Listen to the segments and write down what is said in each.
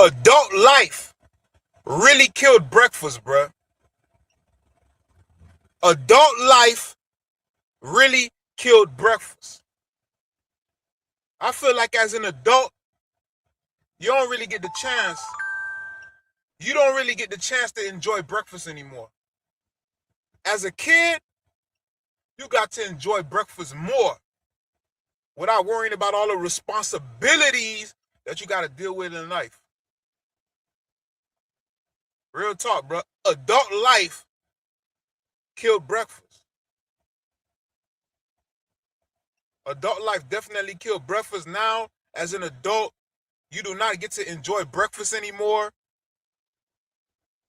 Adult life really killed breakfast, bruh. Adult life really killed breakfast. I feel like as an adult, you don't really get the chance. You don't really get the chance to enjoy breakfast anymore. As a kid, you got to enjoy breakfast more without worrying about all the responsibilities that you got to deal with in life. Real talk, bro. Adult life killed breakfast. Adult life definitely killed breakfast. Now, as an adult, you do not get to enjoy breakfast anymore.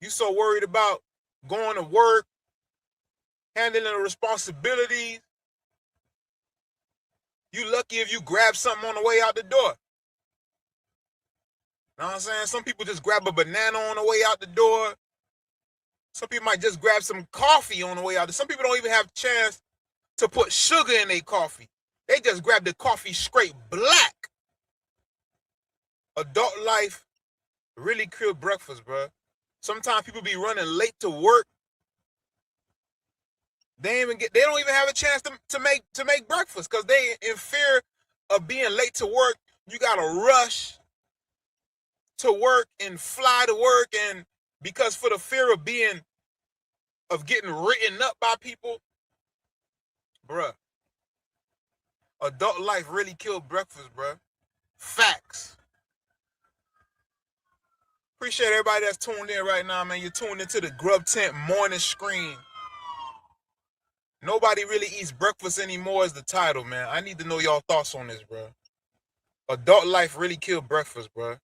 You so worried about going to work, handling the responsibilities. You lucky if you grab something on the way out the door. Know what I'm saying? Some people just grab a banana on the way out the door. Some people might just grab some coffee on the way out. Some people don't even have a chance to put sugar in their coffee. They just grab the coffee straight black. Adult life really killed breakfast, bro. Sometimes people be running late to work. They don't even have a chance to make breakfast because they in fear of being late to work. You gotta rush to work and fly to work, and because for the fear of getting written up by people, bruh. Adult life really killed breakfast, bruh. Facts. Appreciate everybody that's tuned in right now, man. You're tuned into the Grub Tent morning screen. Nobody really eats breakfast anymore is the title, man. I need to know y'all thoughts on this, bro. Adult life really killed breakfast, bro.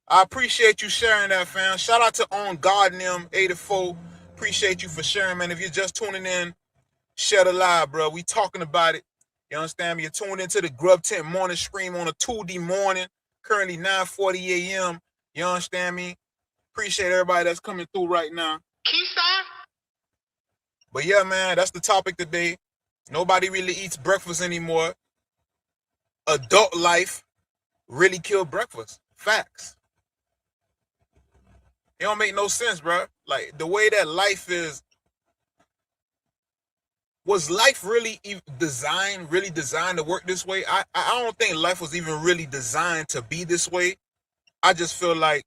I appreciate you sharing that, fam. Shout out to On God and them 84. Appreciate you for sharing, man. If you're just tuning in, share the live, bro. We talking about it. You understand me? You're tuned into the Grub Tent morning stream on a 2D morning. Currently 9:40 a.m. You understand me? Appreciate everybody that's coming through right now. Keystone? But yeah, man, that's the topic today. Nobody really eats breakfast anymore. Adult life really killed breakfast. Facts. It don't make no sense, bro. Like, the way that life is, was life really designed to work this way? I don't think life was even really designed to be this way. I just feel like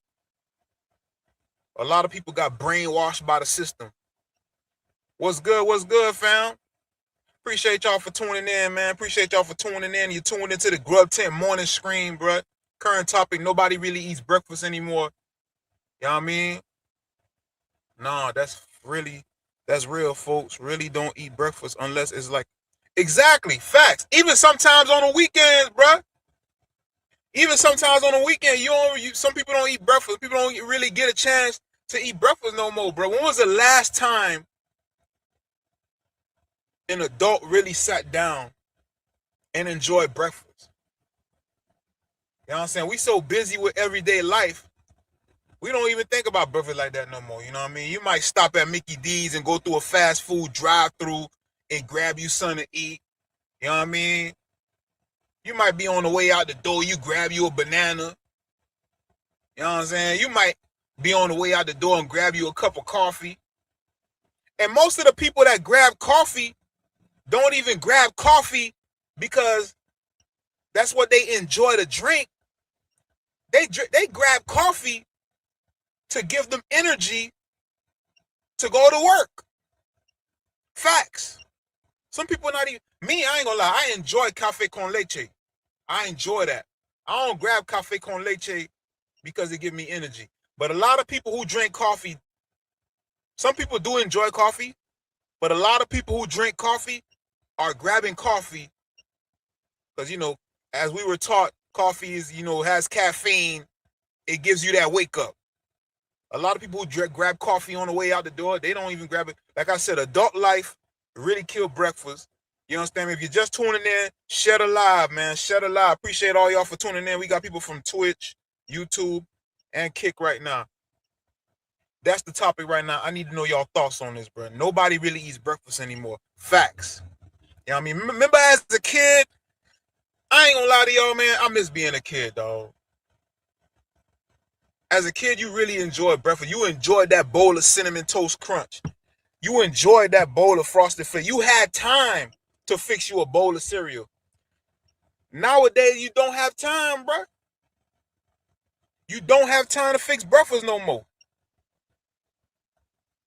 a lot of people got brainwashed by the system. What's good, fam? Appreciate y'all for tuning in, man. Appreciate y'all for tuning in. You tuned into the Grub Tent morning screen, bro. Current topic, nobody really eats breakfast anymore. You know what I mean? Nah, that's real, folks. Really don't eat breakfast unless it's like, exactly, facts. Even sometimes on the weekends, bro. Even sometimes on the weekend, some people don't eat breakfast. People don't really get a chance to eat breakfast no more, bro. When was the last time an adult really sat down and enjoyed breakfast? You know what I'm saying? We so busy with everyday life, we don't even think about breakfast like that no more. You know what I mean? You might stop at Mickey D's and go through a fast food drive-through and grab you something to eat. You know what I mean? You might be on the way out the door, you grab you a banana. You know what I'm saying? You might be on the way out the door and grab you a cup of coffee. And most of the people that grab coffee don't even grab coffee because that's what they enjoy to drink. They grab coffee to give them energy to go to work. Facts. Some people not even, me, I ain't gonna lie, I enjoy cafe con leche. I enjoy that. I don't grab cafe con leche because it gives me energy. But a lot of people who drink coffee, some people do enjoy coffee, but a lot of people who drink coffee are grabbing coffee because, you know, as we were taught, coffee is, you know, has caffeine. It gives you that wake up. A lot of people who grab coffee on the way out the door, they don't even grab it. Like I said, adult life really killed breakfast. You understand me? If you're just tuning in, share the live, man. Share the live. Appreciate all y'all for tuning in. We got people from Twitch, YouTube, and Kick right now. That's the topic right now. I need to know y'all thoughts on this, bro. Nobody really eats breakfast anymore. Facts. You know what I mean? Remember as a kid, I ain't gonna lie to y'all, man. I miss being a kid, dog. As a kid, you really enjoyed breakfast. You enjoyed that bowl of Cinnamon Toast Crunch. You enjoyed that bowl of Frosted Flakes. You had time to fix you a bowl of cereal. Nowadays, you don't have time, bro. You don't have time to fix breakfast no more.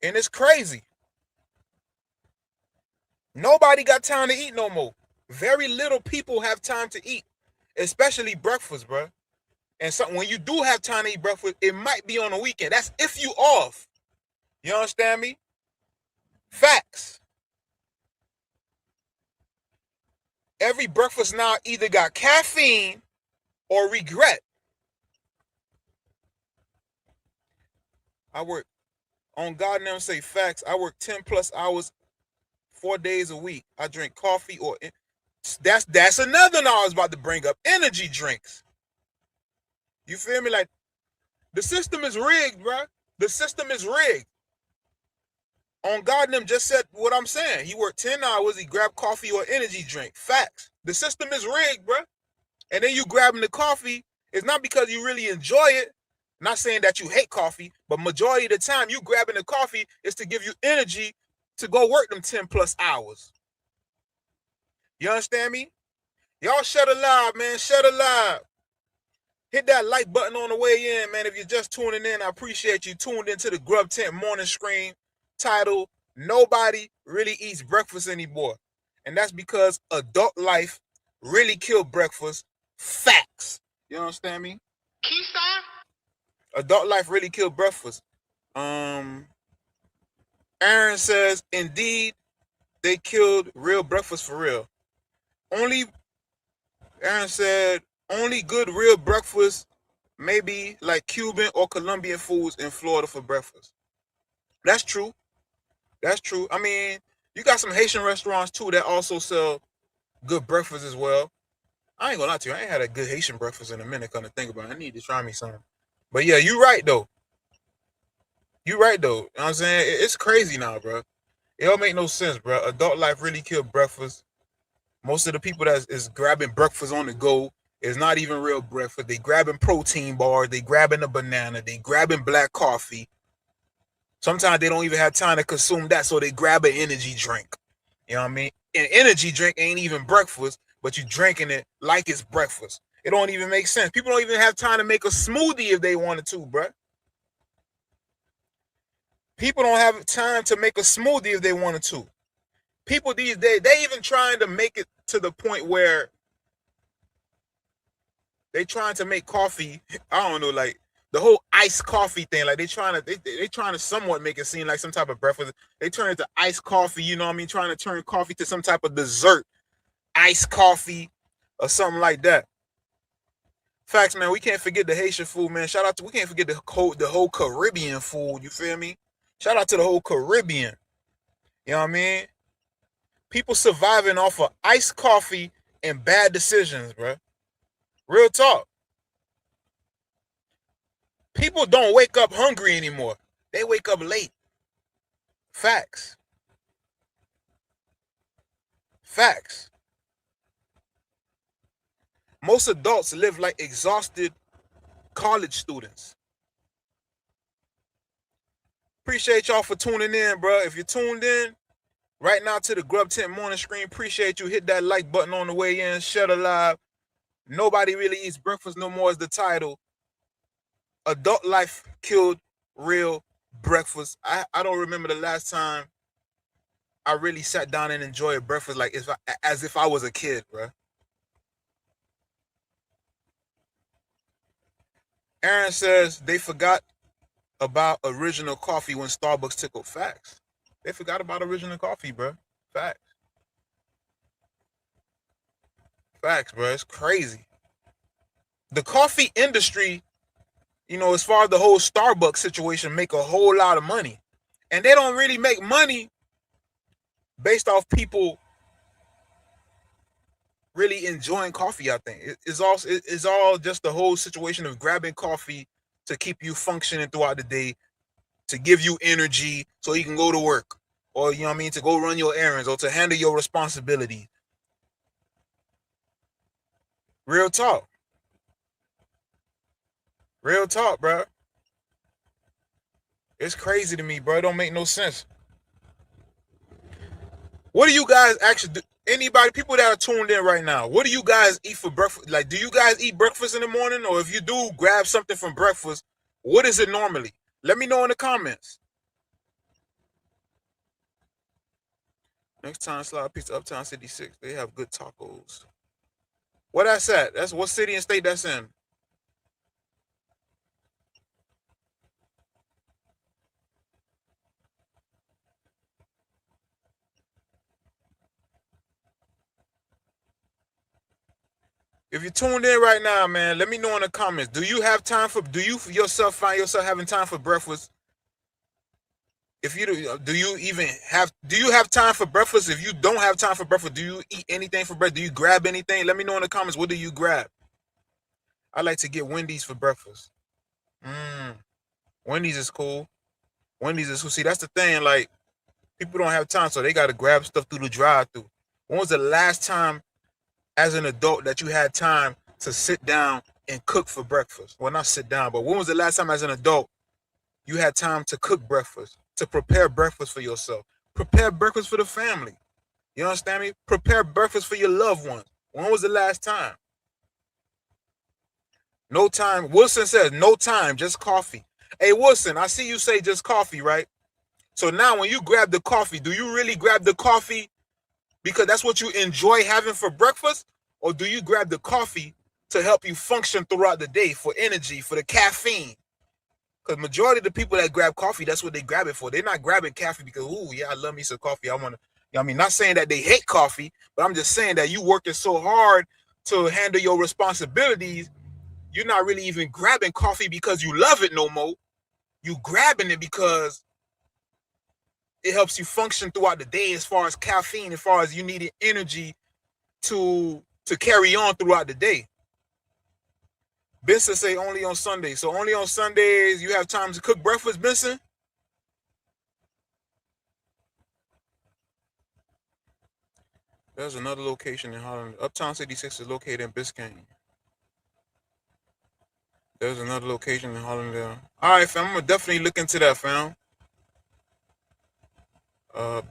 And it's crazy. Nobody got time to eat no more. Very little people have time to eat, especially breakfast, bro. And so when you do have time to eat breakfast, it might be on a weekend. That's if you off. You understand me? Facts. Every breakfast now either got caffeine or regret. I work on God and them say facts. I work 10 plus hours, 4 days a week. I drink coffee or that's another one I was about to bring up. Energy drinks. You feel me? Like the system is rigged, bro. The system is rigged. On God and them just said what I'm saying. He worked 10 hours, he grabbed coffee or energy drink. Facts. The system is rigged, bro. And then you grabbing the coffee. It's not because you really enjoy it. Not saying that you hate coffee, but majority of the time you grabbing the coffee is to give you energy to go work them 10 plus hours. You understand me? Y'all shut alive, man. Shut alive. Hit that like button on the way in, man. If you're just tuning in, I appreciate you tuned into the Grub Tent Morning Scream titled, Nobody Really Eats Breakfast Anymore. And that's because adult life really killed breakfast. Facts. You understand me? Keystone? Adult life really killed breakfast. Aaron says, indeed, they killed real breakfast for real. Aaron said, only good real breakfast, maybe like Cuban or Colombian foods in Florida for breakfast. That's true. That's true. I mean, you got some Haitian restaurants too that also sell good breakfast as well. I ain't gonna lie to you. I ain't had a good Haitian breakfast in a minute. Come to think about it, I need to try me some. But yeah, you right though. You right though. You know what I'm saying? It's crazy now, bro. It don't make no sense, bro. Adult life really killed breakfast. Most of the people that is grabbing breakfast on the go is not even real breakfast. They grabbing protein bars. They grabbing a banana. They grabbing black coffee. Sometimes they don't even have time to consume that, so they grab an energy drink. You know what I mean? An energy drink ain't even breakfast, but you drinking it like it's breakfast. It don't even make sense. People don't even have time to make a smoothie if they wanted to, bro. People don't have time to make a smoothie if they wanted to. People these days, they even trying to make it to the point where they trying to make coffee. I don't know, like the whole iced coffee thing. Like they trying to somewhat make it seem like some type of breakfast. They turn it to iced coffee. You know what I mean? Trying to turn coffee to some type of dessert, iced coffee or something like that. Facts, man. We can't forget the Haitian food, man. Shout out to we can't forget the whole Caribbean food. You feel me? Shout out to the whole Caribbean. You know what I mean? People surviving off of iced coffee and bad decisions, bro. Real talk. People don't wake up hungry anymore. They wake up late. Facts. Facts. Most adults live like exhausted college students. Appreciate y'all for tuning in, bro. If you're tuned in right now to the Grub Tent Morning Screen, appreciate you. Hit that like button on the way in. Shut alive. Nobody really eats breakfast no more is the title. Adult life killed real breakfast. I don't remember the last time I really sat down and enjoyed breakfast like as if I was a kid, bro. Aaron says they forgot about original coffee when Starbucks took up. Facts. They forgot about original coffee, bro. Facts. Facts, bro. It's crazy. The coffee industry, you know, as far as the whole Starbucks situation, make a whole lot of money. And they don't really make money based off people really enjoying coffee, I think. It's all just the whole situation of grabbing coffee to keep you functioning throughout the day, to give you energy so you can go to work. Or, you know what I mean, to go run your errands or to handle your responsibilities. Real talk. Real talk, bro. It's crazy to me, bro. It don't make no sense. What do you guys actually do? Anybody, people that are tuned in right now, what do you guys eat for breakfast? Like, do you guys eat breakfast in the morning? Or if you do grab something from breakfast, what is it normally? Let me know in the comments. Next time, slide pizza, Uptown City 6. They have good tacos. Where that's at? That's what city and state that's in? If you're tuned in right now, man, let me know in the comments. Do you have time for? Do you yourself find yourself having time for breakfast? If you do you even have? Do you have time for breakfast? If you don't have time for breakfast, do you eat anything for breakfast? Do you grab anything? Let me know in the comments. What do you grab? I like to get Wendy's for breakfast. Mm, Wendy's is cool. Wendy's is cool. See, that's the thing. Like, people don't have time, so they got to grab stuff through the drive-through. When was the last time, as an adult, that you had time to sit down and cook for breakfast? Well, not sit down, but when was the last time, as an adult, you had time to cook breakfast, to prepare breakfast for yourself, prepare breakfast for the family? You understand me? Prepare breakfast for your loved ones. When was the last time? No time. Wilson says no time, just coffee. Hey, Wilson, I see you say just coffee, right? So now when you grab the coffee, do you really grab the coffee because that's what you enjoy having for breakfast? Or do you grab the coffee to help you function throughout the day, for energy, for the caffeine? Because majority of the people that grab coffee, that's what they grab it for. They're not grabbing coffee because, ooh, yeah, I love me some coffee. I want to, you know what I mean, not saying that they hate coffee, but I'm just saying that you working so hard to handle your responsibilities, you're not really even grabbing coffee because you love it no more. You grabbing it because it helps you function throughout the day, as far as caffeine, as far as you needed energy to carry on throughout the day. Benson say only on Sundays. So only on Sundays you have time to cook breakfast, Benson? There's another location in Holland. Uptown City 6 is located in Biscayne. There's another location in Hollandale. All right, fam. I'm gonna definitely look into that, fam.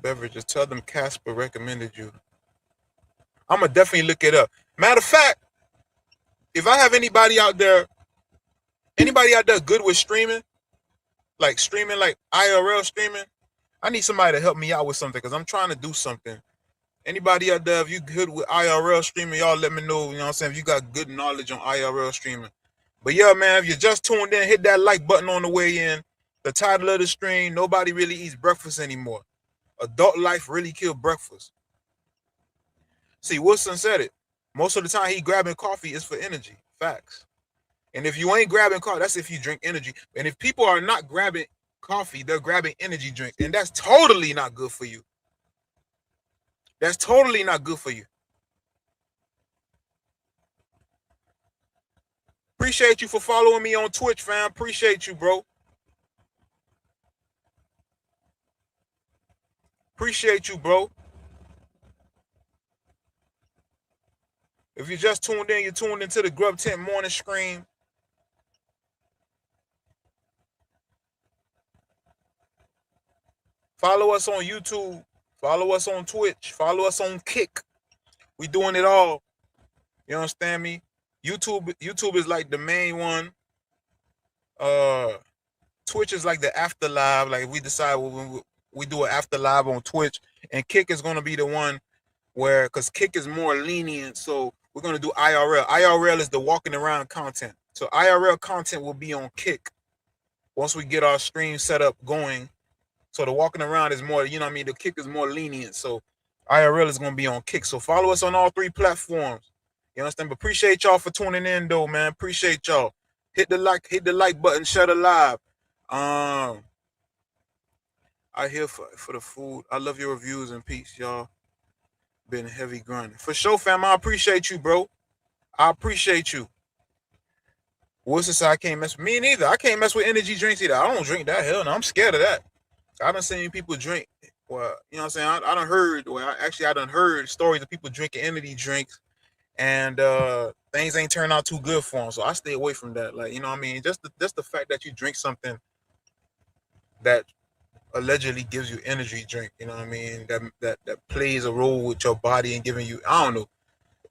Beverages. Tell them Casper recommended you. I'm gonna definitely look it up. Matter of fact, if I have anybody out there good with streaming, like IRL streaming, I need somebody to help me out with something because I'm trying to do something. Anybody out there, if you good with IRL streaming, y'all let me know. You know what I'm saying? If you got good knowledge on IRL streaming. But yeah, man, if you just tuned in, hit that like button on the way in. The title of the stream: nobody really eats breakfast anymore. Adult life really killed breakfast. See, Wilson said it. Most of the time, he grabbing coffee is for energy. Facts. And if you ain't grabbing coffee, that's if you drink energy. And if people are not grabbing coffee, they're grabbing energy drinks, and that's totally not good for you. That's totally not good for you. Appreciate you for following me on Twitch, fam. Appreciate you, bro. Appreciate you, bro. If you just tuned in, you tuned into the Grub Tent Morning Scream. Follow us on YouTube. Follow us on Twitch. Follow us on Kick. We doing it all. You understand me? YouTube is like the main one. Twitch is like the after live. Like, we decide when we do an after live on Twitch, and Kick is gonna be the one where, because Kick is more lenient, so we're gonna do IRL. IRL is the walking around content. So IRL content will be on Kick once we get our stream set up going. So the walking around is more, you know what I mean? The Kick is more lenient. So IRL is gonna be on Kick. So follow us on all three platforms. You understand? But appreciate y'all for tuning in, though, man. Appreciate y'all. Hit the like button, share the live. I here for the food. I love your reviews and peace, y'all. Been heavy grinding. For sure, fam. I appreciate you, bro. I appreciate you. Wilson said I can't mess with me neither. I can't mess with energy drinks either. I don't drink that. Hell no. I'm scared of that. I done seen people drink. Well, you know what I'm saying? I done heard, I done heard stories of people drinking energy drinks, and things ain't turned out too good for them. So I stay away from that. Like, you know what I mean? Just the fact that you drink something that allegedly gives you energy drink. You know what I mean? That plays a role with your body and giving you. I don't know.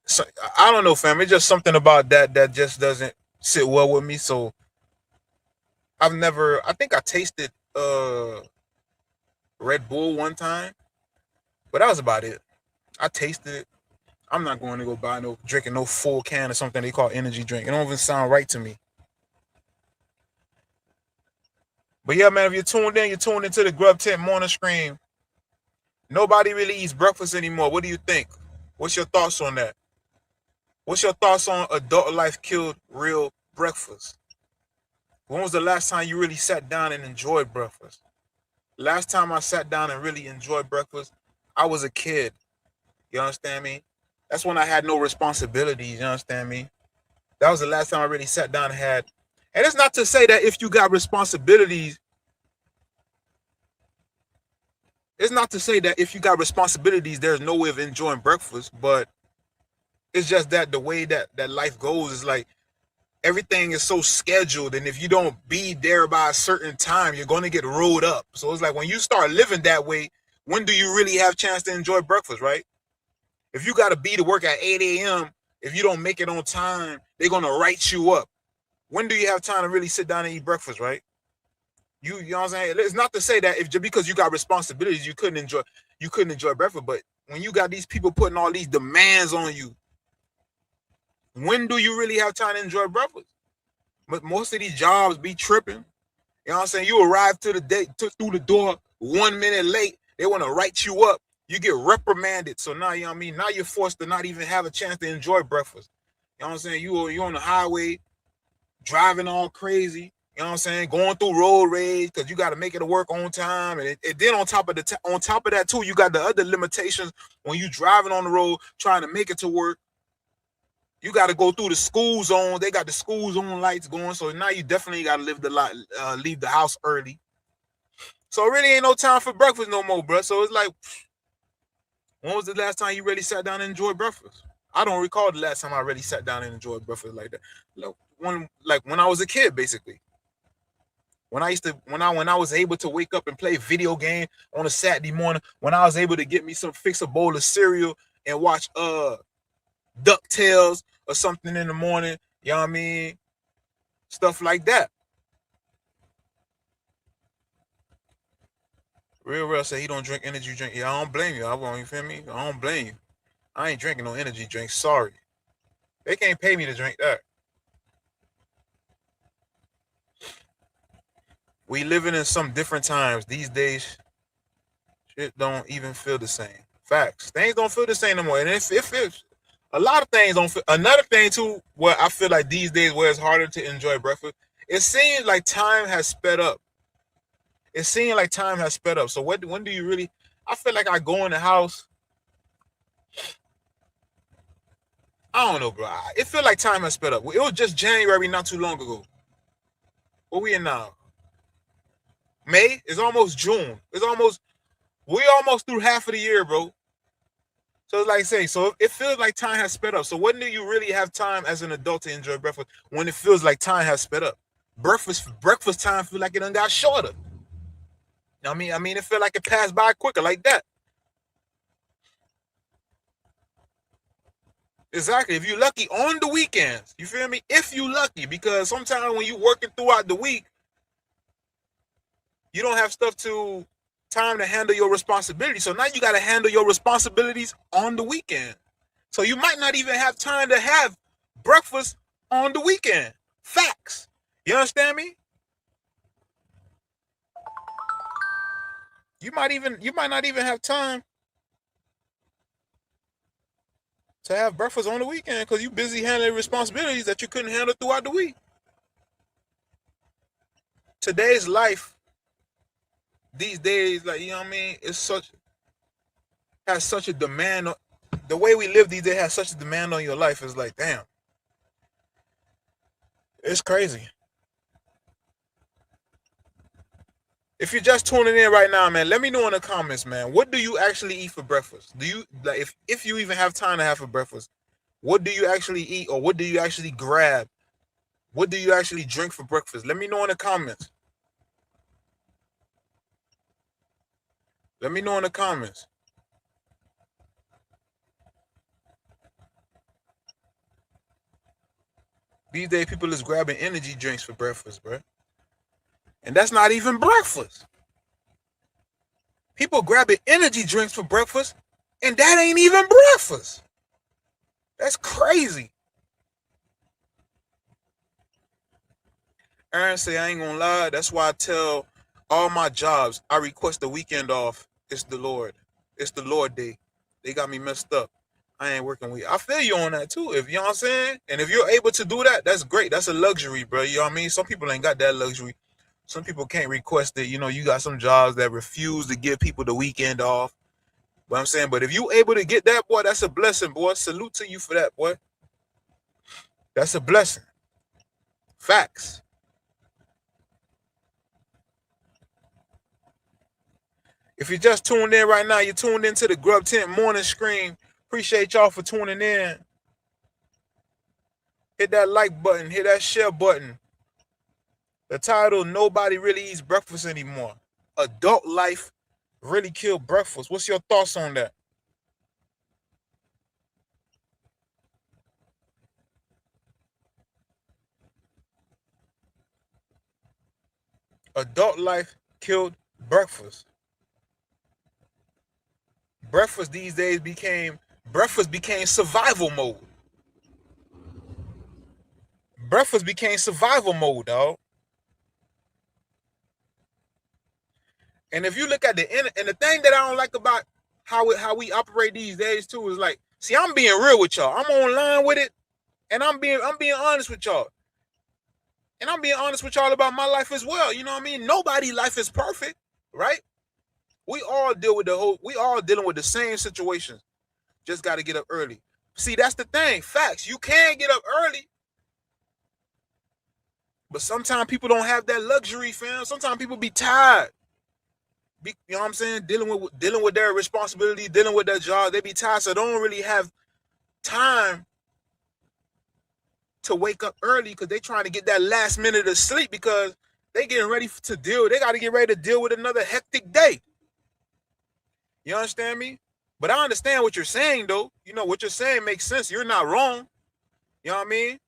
So, I don't know, fam. It's just something about that just doesn't sit well with me. So I've never. I think I tasted Red Bull one time, but that was about it. I tasted it. I'm not going to go buy no drinking no full can of something they call energy drink. It don't even sound right to me. But yeah, man, if you're tuned into the Grub Tent Morning Scream. Nobody really eats breakfast anymore. What do you think? What's your thoughts on that? What's your thoughts on adult life killed real breakfast? When was the last time you really sat down and enjoyed breakfast? Last time I sat down and really enjoyed breakfast, I was a kid. You understand me? That's when I had no responsibilities. You understand me? That was the last time I really sat down and had. And it's not to say that if you got responsibilities, it's not to say that if you got responsibilities, there's no way of enjoying breakfast. But it's just that the way that life goes is like everything is so scheduled, and if you don't be there by a certain time, you're going to get rolled up. So it's like when you start living that way, when do you really have a chance to enjoy breakfast, right? If you got to be to work at 8 a.m., if you don't make it on time, they're going to write you up. When do you have time to really sit down and eat breakfast, right? You know what I'm saying? It's not to say that if just because you got responsibilities, you couldn't enjoy breakfast, but when you got these people putting all these demands on you, when do you really have time to enjoy breakfast? But most of these jobs be tripping. You know what I'm saying? You arrive to the day through the door 1 minute late. They want to write you up. You get reprimanded. So now, you know what I mean? Now you're forced to not even have a chance to enjoy breakfast. You know what I'm saying? You're on the highway, driving all crazy. You know what I'm saying? Going through road rage because you got to make it to work on time. And then on top of that too, you got the other limitations when you driving on the road trying to make it to work. You got to go through the school zone. They got the school zone lights going, so now you definitely got to leave the house early. So it really ain't no time for breakfast no more, bro. So it's like, when was the last time you really sat down and enjoyed breakfast? I don't recall the last time I really sat down and enjoyed breakfast like that. When I was a kid, basically. When I was able to wake up and play video game on a Saturday morning, when I was able to get me fix a bowl of cereal and watch DuckTales or something in the morning, you know what I mean? Stuff like that. Real say he don't drink energy drink. Yeah, I don't blame you. I won't, you feel me? I don't blame you. I ain't drinking no energy drink. Sorry. They can't pay me to drink that. We living in some different times. These days, shit don't even feel the same. Facts. Things don't feel the same no more. And if a lot of things don't feel, another thing too, where I feel like these days where it's harder to enjoy breakfast, it seems like time has sped up. It seems like time has sped up. So when do you really? I feel like I go in the house. I don't know, bro. It feel like time has sped up. It was just January not too long ago. What we in now? May? It's almost June. We almost through half of the year, bro. So it's like say, so it feels like time has sped up. So when do you really have time as an adult to enjoy breakfast? When it feels like time has sped up. Breakfast time feel like it done got shorter. I mean, it feel like it passed by quicker like that. Exactly. If you're lucky on the weekends, you feel me? If you lucky, because sometimes when you working throughout the week, you don't have time to handle your responsibilities. So now you got to handle your responsibilities on the weekend. So you might not even have time to have breakfast on the weekend. Facts. You understand me? You might not even have time to have breakfast on the weekend because you busy handling responsibilities that you couldn't handle throughout the week. Today's life, these days, like you know what I mean, has such a demand on the way we live these days has such a demand on your life. It's like, damn, it's crazy. If you're just tuning in right now, man, let me know in the comments, man. What do you actually eat for breakfast? Do you like if you even have time to have for breakfast? What do you actually eat, or what do you actually grab? What do you actually drink for breakfast? Let me know in the comments. Let me know in the comments. These days, people is grabbing energy drinks for breakfast, bro. And that's not even breakfast. People grabbing energy drinks for breakfast, and that ain't even breakfast. That's crazy. Aaron say, I ain't gonna lie. That's why I tell all my jobs, I request the weekend off. It's the Lord. It's the Lord day. They got me messed up. I ain't working with you. I feel you on that too. If you know what I'm saying? And if you're able to do that, that's great. That's a luxury, bro. You know what I mean? Some people ain't got that luxury. Some people can't request it. You know, you got some jobs that refuse to give people the weekend off. But I'm saying, but if you able to get that, boy, that's a blessing, boy. Salute to you for that, boy. That's a blessing. Facts. If you just tuned in right now, you're tuned into the Grub Tent Morning Scream. Appreciate y'all for tuning in. Hit that like button. Hit that share button. The title, Nobody Really Eats Breakfast Anymore. Adult life really killed breakfast. What's your thoughts on that? Adult life killed breakfast. Breakfast these days became survival mode. Breakfast became survival mode, dog. And if you look at and the thing that I don't like about how we operate these days too is like, see, I'm being real with y'all. I'm online with it, and I'm being honest with y'all. And I'm being honest with y'all about my life as well. You know what I mean? Nobody's life is perfect, right? We all dealing with the same situations. Just got to get up early. See, that's the thing. Facts. You can get up early. But sometimes people don't have that luxury, fam. Sometimes people be tired. You know what I'm saying? Dealing with their responsibility, dealing with their job. They be tired, so they don't really have time to wake up early because they trying to get that last minute of sleep because they getting ready to deal. They got to get ready to deal with another hectic day. You understand me? But I understand what you're saying, though. You know, what you're saying makes sense. You're not wrong. You know what I mean?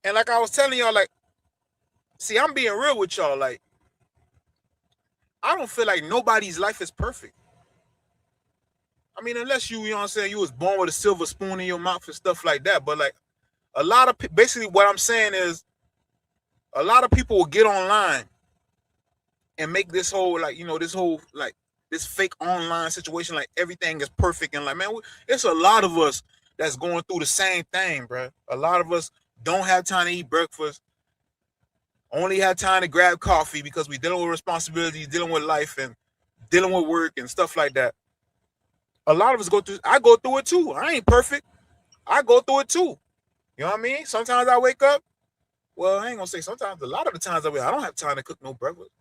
And like I was telling y'all, like, see, I'm being real with y'all. Like, I don't feel like nobody's life is perfect. I mean, unless you know what I'm saying, you was born with a silver spoon in your mouth and stuff like that. But like, a lot of basically what I'm saying is, a lot of people will get online and make this whole this fake online situation like everything is perfect and like, man, it's a lot of us that's going through the same thing, bro. A lot of us don't have time to eat breakfast, only have time to grab coffee because we dealing with responsibilities, dealing with life, and dealing with work and stuff like that. A lot of us I go through it too. I ain't perfect. I go through it too. You know what I mean? Sometimes I wake up. Well, I ain't gonna say sometimes. A lot of the times I don't have time to cook no breakfast.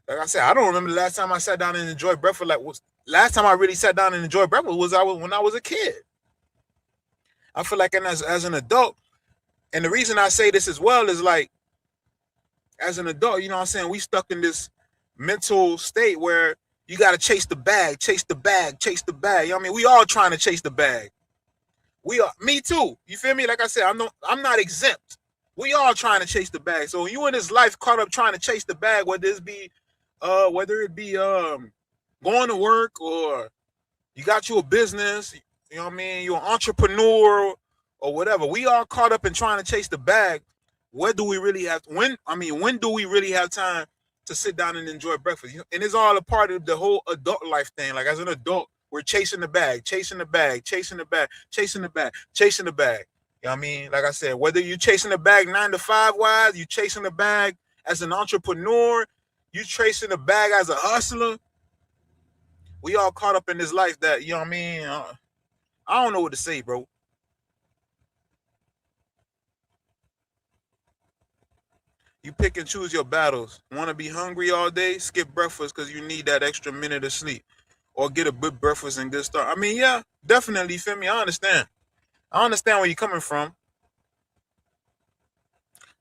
Like I said, I don't remember the last time I sat down and enjoyed breakfast. Last time I really sat down and enjoyed breakfast was when I was a kid. I feel like as an adult, and the reason I say this as well is like, as an adult, you know what I'm saying, we stuck in this mental state where you got to chase the bag, chase the bag, chase the bag. You know what I mean? We all trying to chase the bag. Me too. You feel me? Like I said, I'm not exempt. We all trying to chase the bag. So you in this life caught up trying to chase the bag, whether it be going to work or you got you a business, you know what I mean, you're an entrepreneur or whatever. We all caught up in trying to chase the bag. When do we really have time to sit down and enjoy breakfast? And it's all a part of the whole adult life thing. Like, as an adult, we're chasing the bag, chasing the bag, chasing the bag, chasing the bag, chasing the bag. You know what I mean? Like I said, whether you're chasing the bag 9 to 5 wise, you chasing the bag as an entrepreneur, you chasing the bag as a hustler. We all caught up in this life that, you know what I mean? I don't know what to say, bro. You pick and choose your battles. Want to be hungry all day? Skip breakfast because you need that extra minute of sleep. Or get a good breakfast and good start. I mean, yeah, definitely, you feel me? I understand. I understand where you're coming from.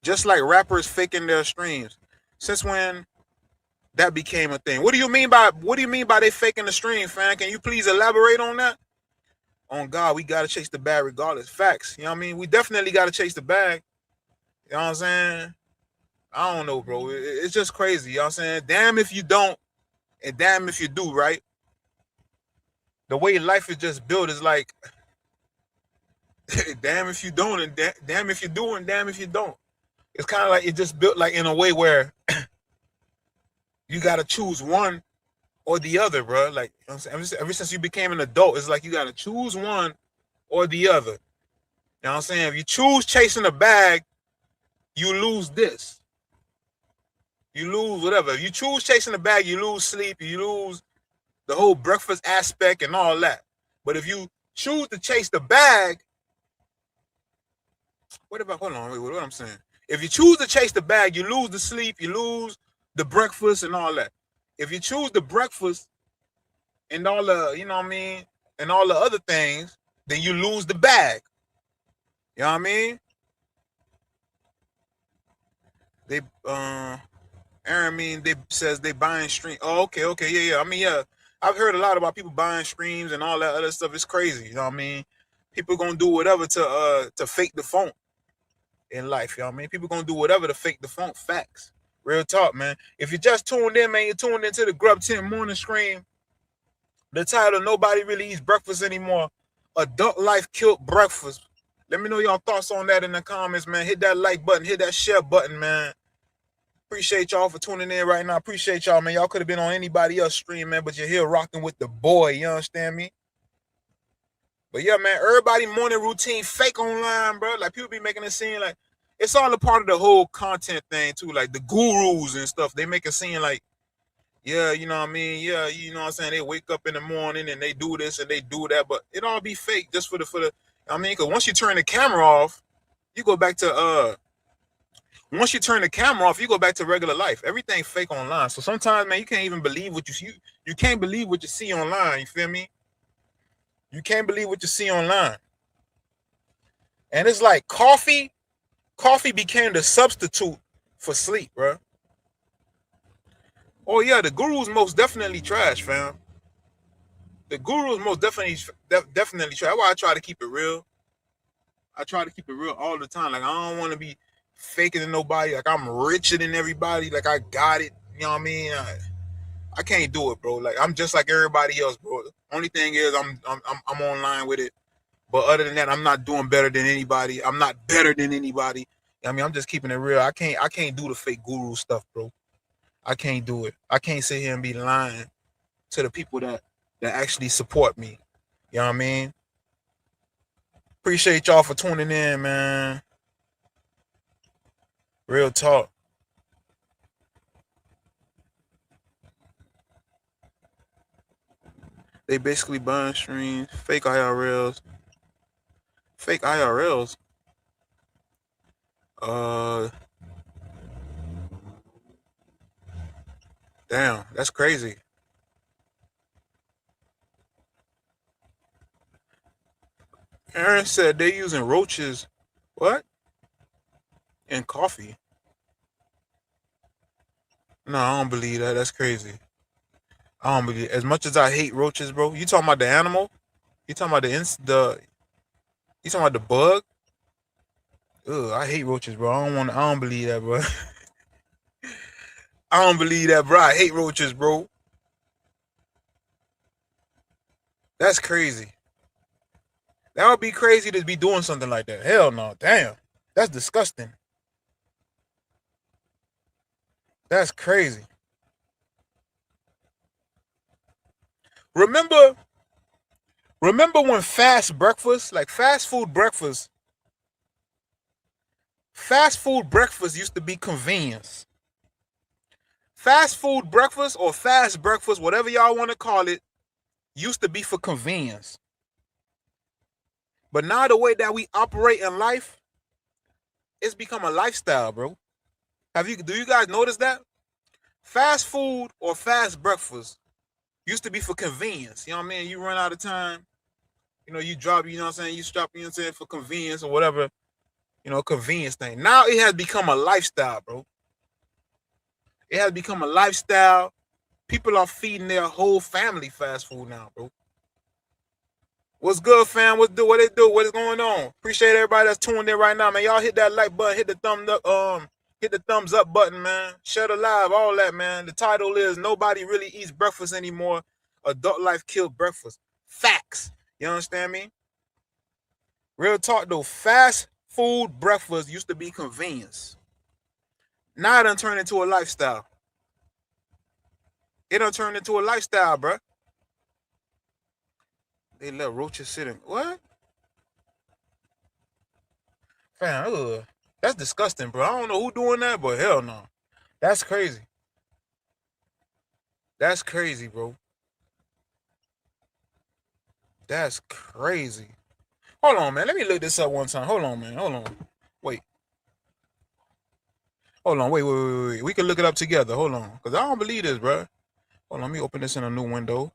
Just like rappers faking their streams. Since when that became a thing. What do you mean by they faking the stream, fam? Can you please elaborate on that? On God, we gotta chase the bag regardless. Facts. You know what I mean? We definitely gotta chase the bag. You know what I'm saying? I don't know, bro. It's just crazy. You know what I'm saying? Damn if you don't, and damn if you do, right? The way life is just built is like, damn if you don't, and damn if you do, and damn if you don't. It's kind of like it just built like in a way where you gotta choose one or the other, bro. Like, you know what I'm saying? Ever since you became an adult, it's like you gotta choose one or the other. You know what I'm saying? If you choose chasing a bag, you lose this. You lose whatever. If you choose chasing the bag, you lose sleep, you lose the whole breakfast aspect and all that. But if you choose to chase the bag, what I'm saying? If you choose to chase the bag, you lose the sleep, you lose the breakfast and all that. If you choose the breakfast and all the, you know what I mean, and all the other things, then you lose the bag. You know what I mean? They they says they buying stream. Oh, okay, yeah. I mean, yeah, I've heard a lot about people buying streams and all that other stuff. It's crazy, you know what I mean? People gonna do whatever to fake the funk in life, you know what I mean? People gonna do whatever to fake the funk. Facts. Real talk, man. If you just tuned in, man, you're tuned into the Grub 10 morning stream. The title, Nobody Really Eats Breakfast Anymore. Adult Life Killed Breakfast. Let me know y'all thoughts on that in the comments, man. Hit that like button, hit that share button, man. Appreciate y'all for tuning in right now. Appreciate y'all, man. Y'all could have been on anybody else stream, man, but you're here rocking with the boy. You understand me? But yeah, man, everybody morning routine fake online, bro. Like people be making it seem like it's all a part of the whole content thing too. Like the gurus and stuff, they make it seem like, yeah, you know what I mean? Yeah, you know what I'm saying? They wake up in the morning and they do this and they do that, but it all be fake just for the I mean, because once you turn the camera off, you go back to once you turn the camera off, you go back to regular life. Everything fake online. So sometimes, man, you can't even believe what you see. You can't believe what you see online. You feel me? You can't believe what you see online. And it's like coffee became the substitute for sleep, bro. Oh yeah, the gurus most definitely trash, fam. The gurus most definitely trash. That's why I try to keep it real. I try to keep it real all the time. Like I don't want to be faking to nobody. Like I'm richer than everybody. Like I got it. You know what I mean? I can't do it, bro. Like I'm just like everybody else, bro. Only thing is I'm online with it. But other than that, I'm not doing better than anybody. I'm not better than anybody. I mean, I'm just keeping it real. I can't do the fake guru stuff, bro. I can't do it. I can't sit here and be lying to the people that actually support me. You know what I mean? Appreciate y'all for tuning in, man. Real talk. They basically buying streams, fake IRLs. Fake IRLs. Damn, that's crazy. Aaron said they're using roaches. What? In coffee. No, I don't believe that. That's crazy. I don't believe it. As much as I hate roaches, bro. You talking about the animal? You talking about you talking about the bug? Ugh, I hate roaches, bro. I don't believe that, bro. I don't believe that, bro. I hate roaches, bro. That's crazy. That would be crazy to be doing something like that. Hell no. Damn. That's disgusting. That's crazy. Remember when fast food breakfast used to be convenience. Fast food breakfast or fast breakfast, whatever y'all want to call it, used to be for convenience. But now the way that we operate in life, it's become a lifestyle, bro. Do you guys notice that? Fast food or fast breakfast used to be for convenience. You know what I mean? You run out of time, you drop, you know what I'm saying? You stop, you know what I'm saying, for convenience or whatever, convenience thing. Now it has become a lifestyle, bro. It has become a lifestyle. People are feeding their whole family fast food now, bro. What's good, fam? What they do? What is going on? Appreciate everybody that's tuning in right now, man. Y'all hit that like button, hit the thumbs up button, man. Share the live, all that, man. The title is Nobody Really Eats Breakfast Anymore. Adult Life Killed Breakfast. Facts. You understand me? Real talk though, fast food breakfast used to be convenience. Now it done turned into a lifestyle. It done turned into a lifestyle, bruh. They let roaches sit in. What? Fam, that's disgusting, bro. I don't know who doing that, but hell no. That's crazy. That's crazy, bro. That's crazy. Hold on, man. Let me look this up one time. Hold on, man. Hold on. Wait. Hold on. Wait. We can look it up together. Hold on. Because I don't believe this, bro. Hold on. Let me open this in a new window.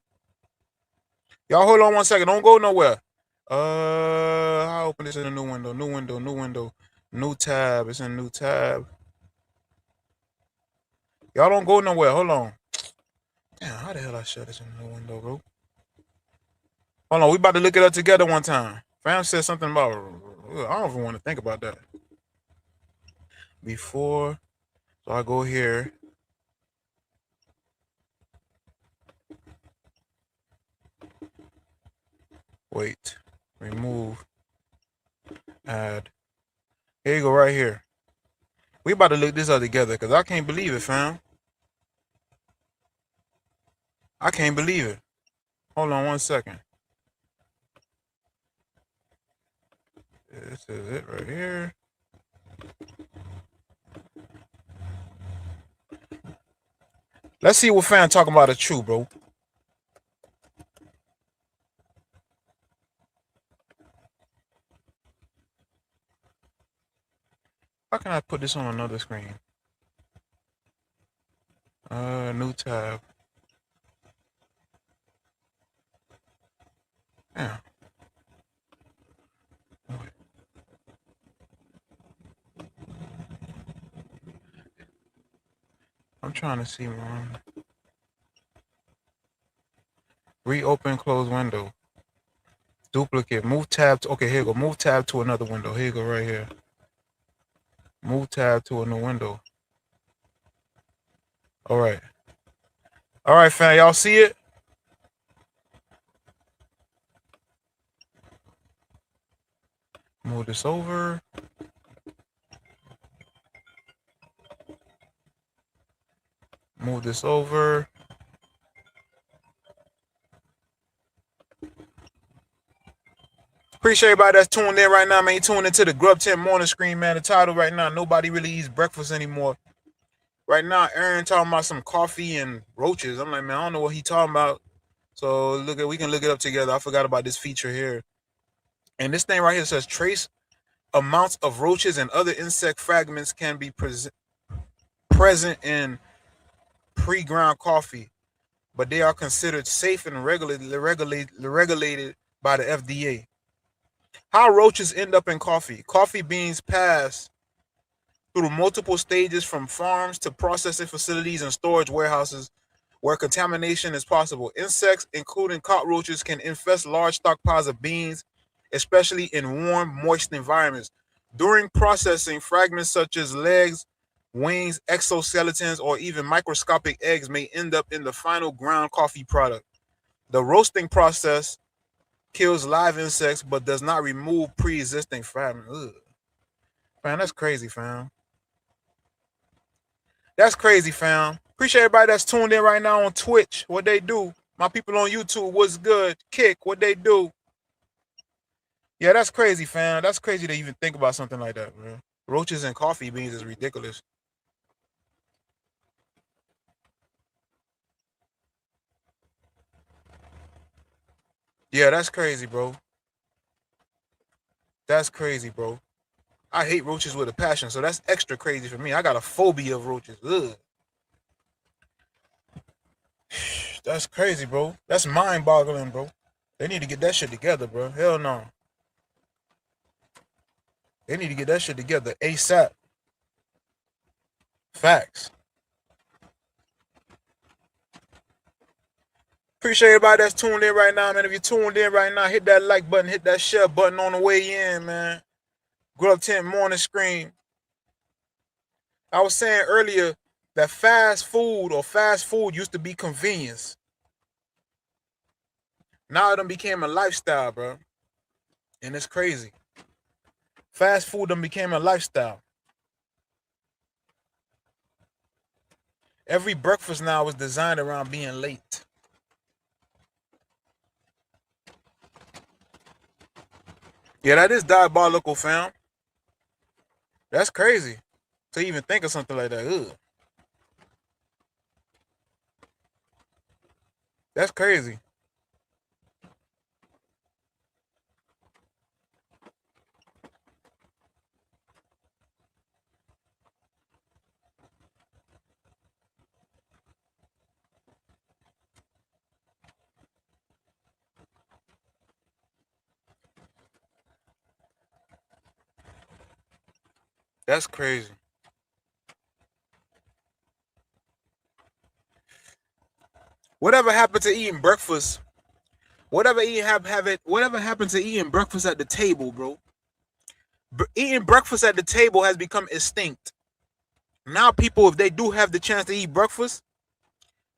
Y'all hold on one second. Don't go nowhere. I'll open this in a new window. New tab. It's in a new tab. Y'all don't go nowhere. Hold on. Damn, how the hell I shut this in a new window, bro? Hold on. We about to look it up together one time. Fam said something about, I don't even want to think about that. Before, so I go here. Wait, remove, add. Here you go, right here. We about to look this up together because I can't believe it, fam. I can't believe it. Hold on one second. This is it right here. Let's see what fam talking about is true, bro. How can I put this on another screen? New tab. Yeah. I'm trying to see, man. Reopen, close window. Duplicate. Move tab to, okay, here you go. Move tab to another window. Here you go, right here. Move tab to a new window. All right. All right, fam. Y'all see it? Move this over. Move this over. Appreciate everybody that's tuned in right now, man. You tuned into the Grub Tent Morning Screen, man. The title right now, Nobody Really Eats Breakfast Anymore. Right now, Aaron talking about some coffee and roaches. I'm like, man, I don't know what he talking about. So we can look it up together. I forgot about this feature here. And this thing right here says trace amounts of roaches and other insect fragments can be present in pre-ground coffee, but they are considered safe and regulated by the FDA. How roaches end up in coffee. Coffee beans pass through multiple stages from farms to processing facilities and storage warehouses where contamination is possible. Insects, including cockroaches, can infest large stockpiles of beans, especially in warm, moist environments. During processing, fragments such as legs, wings, exoskeletons, or even microscopic eggs may end up in the final ground coffee product. The roasting process kills live insects but does not remove pre-existing fragments. Ugh. Man, that's crazy, fam. That's crazy, fam. Appreciate everybody that's tuned in right now on Twitch. What they do. My people on YouTube, what's good? Kick, what they do. Yeah, that's crazy, fam. That's crazy to even think about something like that, bro. Roaches and coffee beans is ridiculous. Yeah, that's crazy, bro. That's crazy, bro. I hate roaches with a passion, so that's extra crazy for me. I got a phobia of roaches. Ugh. That's crazy, bro. That's mind-boggling, bro. They need to get that shit together, bro. Hell no. They need to get that shit together ASAP. Facts. Appreciate everybody that's tuned in right now, man. If you're tuned in right now, hit that like button, hit that share button on the way in, man. Grub Tent Morning Scream. I was saying earlier that fast food used to be convenience. Now it done became a lifestyle, bro. And it's crazy. Fast food done became a lifestyle. Every breakfast now is designed around being late. Yeah, that is diabolical, fam. That's crazy to even think of something like that. Ugh. That's crazy. That's crazy. Whatever happened to eating breakfast? Whatever happened to eating breakfast at the table, bro? Eating breakfast at the table has become extinct. Now people, if they do have the chance to eat breakfast,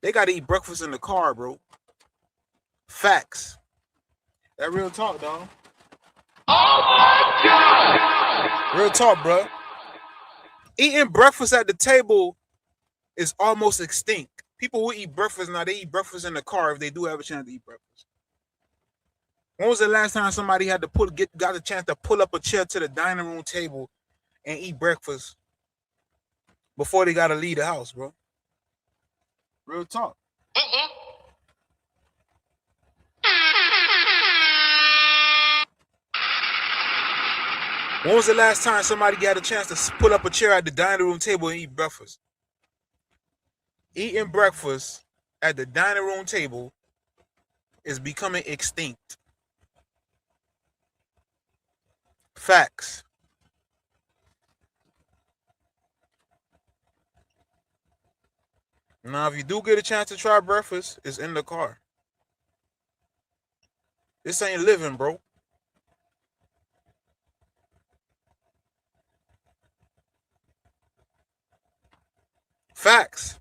they gotta eat breakfast in the car, bro. Facts. That real talk, dog. Oh my God! Real talk, bro. Eating breakfast at the table is almost extinct. People who eat breakfast now, they eat breakfast in the car if they do have a chance to eat breakfast. When was the last time somebody had to got a chance to pull up a chair to the dining room table and eat breakfast before they gotta leave the house, bro? Real talk. When was the last time somebody got a chance to pull up a chair at the dining room table and eat breakfast? Eating breakfast at the dining room table is becoming extinct. Facts. Now, if you do get a chance to try breakfast, it's in the car. This ain't living, bro. Facts.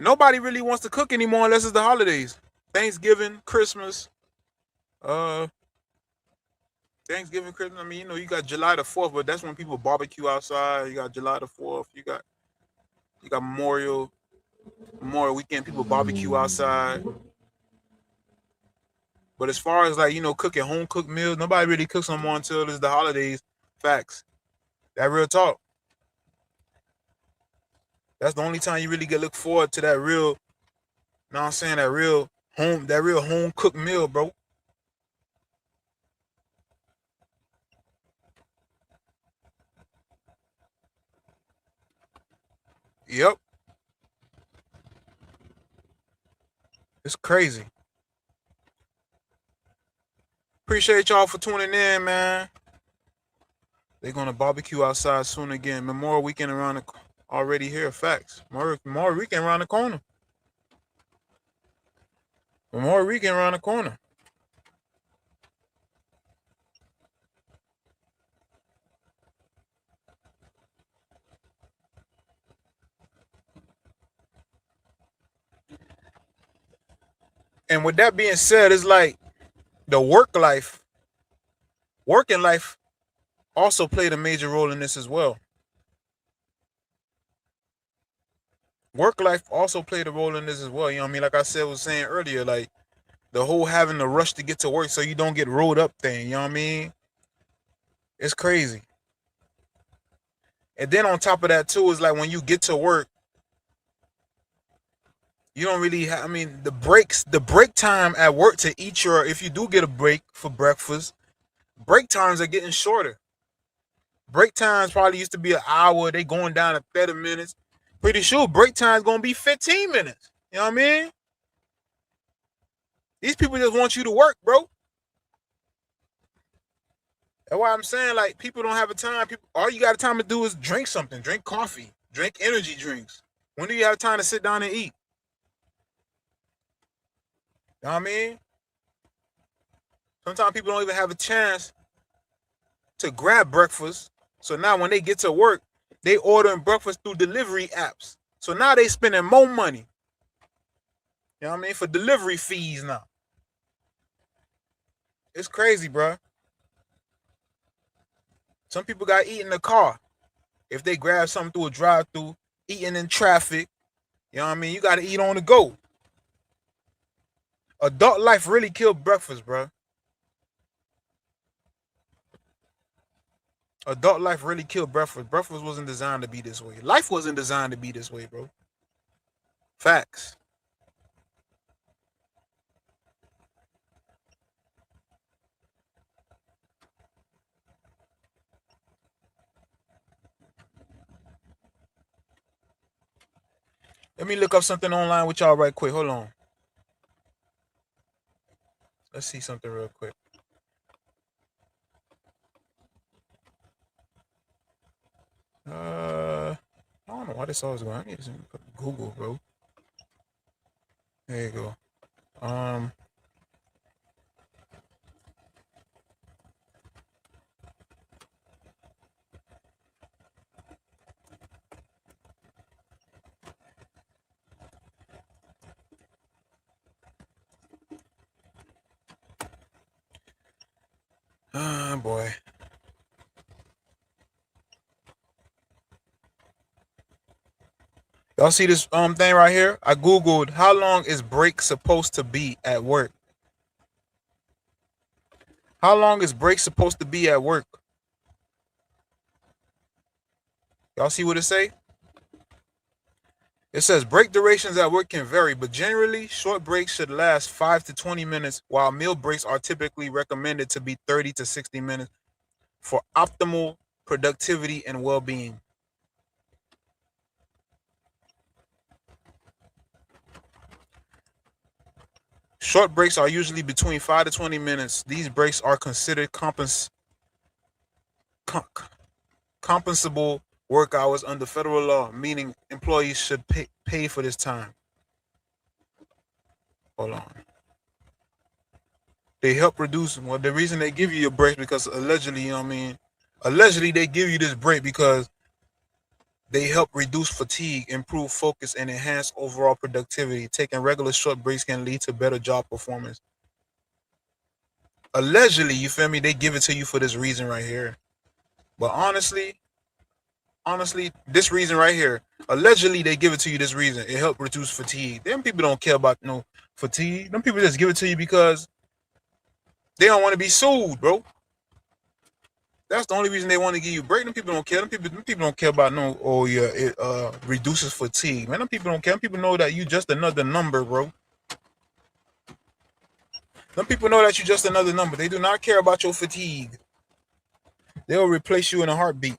Nobody really wants to cook anymore unless it's the holidays. Thanksgiving, Christmas, Thanksgiving, Christmas. I mean, you know, you got July the 4th, but that's when people barbecue outside. You got July the 4th. You got Memorial weekend, people barbecue outside. But as far as like, you know, cooking home cooked meals, nobody really cooks no more until it's the holidays. Facts. That real talk. That's the only time you really get look forward to that real, you know what I'm saying, that real home cooked meal, bro. Yep. It's crazy. Appreciate y'all for tuning in, man. They're gonna barbecue outside soon again. Memorial weekend already here. Facts. Memorial weekend around the corner. Memorial weekend around the corner. And with that being said, it's like the working life also played a major role in this as well. Work life also played a role in this as well. You know what I mean? Like I was saying earlier, like the whole having to rush to get to work so you don't get rolled up thing. You know what I mean? It's crazy. And then on top of that too, is like when you get to work, you don't really have, I mean, the break time at work to eat if you do get a break for breakfast, break times are getting shorter. Break times probably used to be an hour. They going down to 30 minutes. Pretty sure break time is going to be 15 minutes. You know what I mean? These people just want you to work, bro. That's why I'm saying, like, people don't have a time. All you got time to do is drink something. Drink coffee. Drink energy drinks. When do you have time to sit down and eat? You know what I mean? Sometimes people don't even have a chance to grab breakfast. So now when they get to work, they ordering breakfast through delivery apps. So now they spending more money. You know what I mean? For delivery fees now. It's crazy, bro. Some people got to eat in the car. If they grab something through a drive-through, eating in traffic, you know what I mean? You got to eat on the go. Adult life really killed breakfast, bro. Adult life really killed breakfast. Breakfast wasn't designed to be this way. Life wasn't designed to be this way, bro. Facts. Let me look up something online with y'all right quick. Hold on. Let's see something real quick. I don't know why this always going. I need to Google, bro. There you go. Boy. Y'all see this thing right here? I googled how long is break supposed to be at work. How long is break supposed to be at work? Y'all see what it say? It says break durations at work can vary, but generally short breaks should last 5 to 20 minutes, while meal breaks are typically recommended to be 30 to 60 minutes for optimal productivity and well-being. Short breaks are usually between 5 to 20 minutes. These breaks are considered compensable work hours under federal law, meaning employees should pay for this time. Hold on. They help reduce. Well, the reason they give you a break because allegedly, you know what I mean? Allegedly, they give you this break because they help reduce fatigue, improve focus, and enhance overall productivity. Taking regular short breaks can lead to better job performance. Allegedly, you feel me? They give it to you for this reason right here. But honestly, this reason right here, allegedly they give it to you this reason. It helped reduce fatigue. Them people don't care about no fatigue. Them people just give it to you because they don't want to be sued, bro. That's the only reason they want to give you a break. Them people don't care. Them people don't care about no, oh yeah, it reduces fatigue. Man, them people don't care. Them people know that you just another number, bro. Them people know that you just another number. They do not care about your fatigue. They'll replace you in a heartbeat.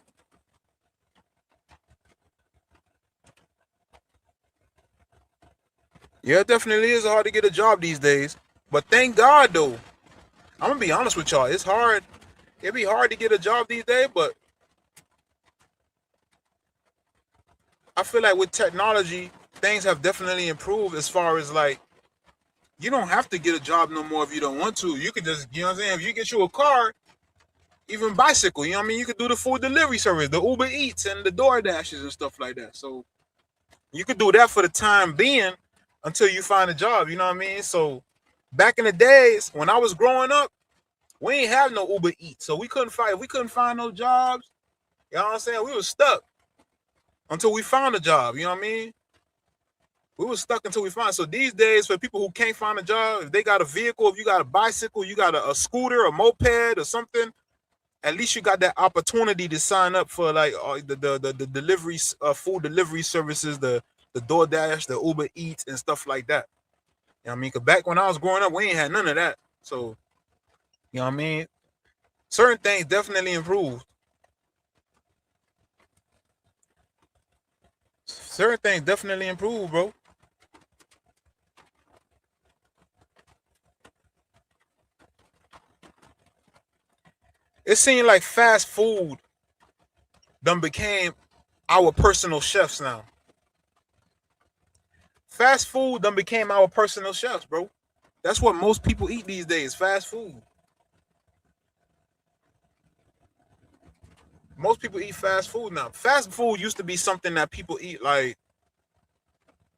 Yeah, it definitely is hard to get a job these days. But thank God though. I'm gonna be honest with y'all. It's hard. It'd be hard to get a job these days, but I feel like with technology, things have definitely improved as far as like you don't have to get a job no more if you don't want to. You can just, you know what I'm saying? If you get you a car, even bicycle, you know what I mean? You could do the food delivery service, the Uber Eats and the Door Dashes and stuff like that. So you could do that for the time being until you find a job, you know what I mean? So back in the days when I was growing up, we ain't have no Uber Eats. So we couldn't find no jobs. You know what I'm saying? We was stuck until we found a job, you know what I mean? We were stuck until we found. So these days, for people who can't find a job, if they got a vehicle, if you got a bicycle, you got a scooter, a moped, or something, at least you got that opportunity to sign up for like the deliveries, food delivery services, the DoorDash, the Uber Eats, and stuff like that. You know what I mean? Because back when I was growing up, we ain't had none of that. So you know what I mean? Certain things definitely improved. Certain things definitely improved, bro. It seemed like fast food done became our personal chefs now. Fast food done became our personal chefs, bro. That's what most people eat these days, fast food. Most people eat fast food now. Fast food used to be something that people eat like,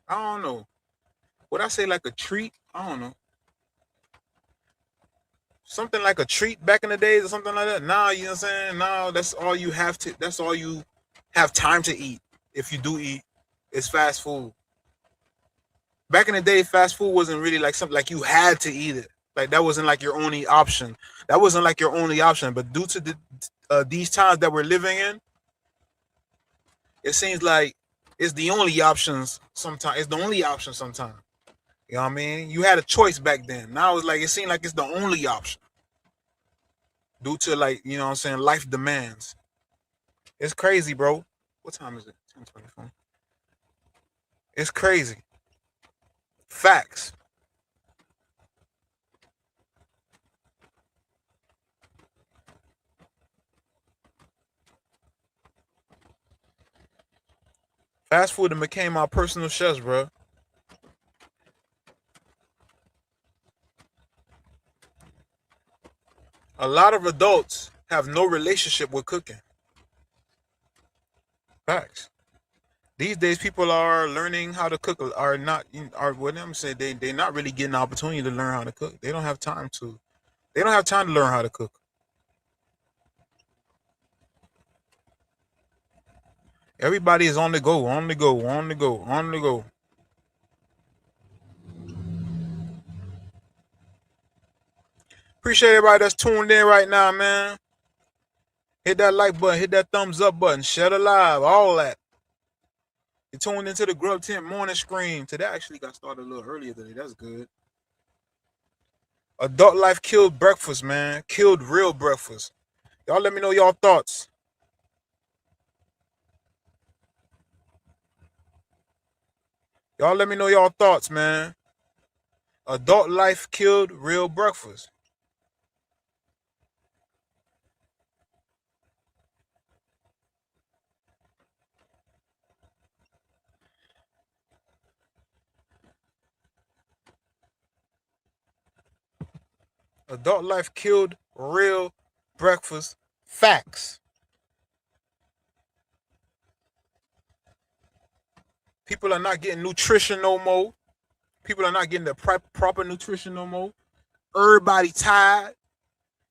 I don't know. Would I say like a treat? I don't know. Something like a treat back in the days or something like that. Nah, you know what I'm saying? Nah, that's all you have to that's all you have time to eat. If you do eat, it's fast food. Back in the day, fast food wasn't really like something like you had to eat it. Like that wasn't like your only option. That wasn't like your only option. But due to these times that we're living in, it seems like it's the only options sometimes. It's the only option sometimes. You know what I mean? You had a choice back then. Now it's like it seems like it's the only option due to like, you know what I'm saying, life demands. It's crazy, bro. What time is it? 10:24. It's crazy. Facts. Fast food and became my personal chefs, bro. A lot of adults have no relationship with cooking. Facts. These days, people are learning how to cook. Are not are what I'm saying. They're not really getting the opportunity to learn how to cook. They don't have time to. They don't have time to learn how to cook. Everybody is on the go, on the go, on the go, on the go. Appreciate everybody that's tuned in right now, man. Hit that like button, hit that thumbs up button, share the live, all that. You tuned into the Grub Tent Morning Scream. Today actually got started a little earlier today. That's good. Adult life killed breakfast, man. Killed real breakfast. Y'all let me know y'all thoughts. Y'all let me know y'all thoughts, man. Adult life killed real breakfast. Adult life killed real breakfast. Facts. People are not getting nutrition no more. People are not getting the proper nutrition no more. Everybody tired.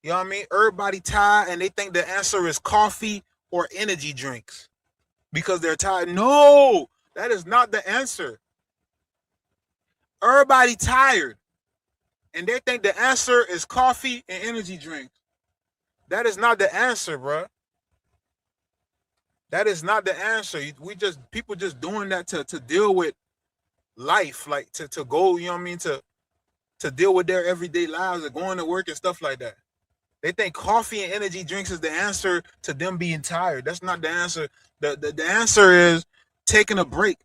You know what I mean? Everybody tired and they think the answer is coffee or energy drinks because they're tired. No, that is not the answer. Everybody tired and they think the answer is coffee and energy drinks. That is not the answer, bro. That is not the answer. We just people just doing that to deal with life, like to go, you know what I mean, to deal with their everyday lives and going to work and stuff like that. They think coffee and energy drinks is the answer to them being tired. That's not the answer. The answer is taking a break.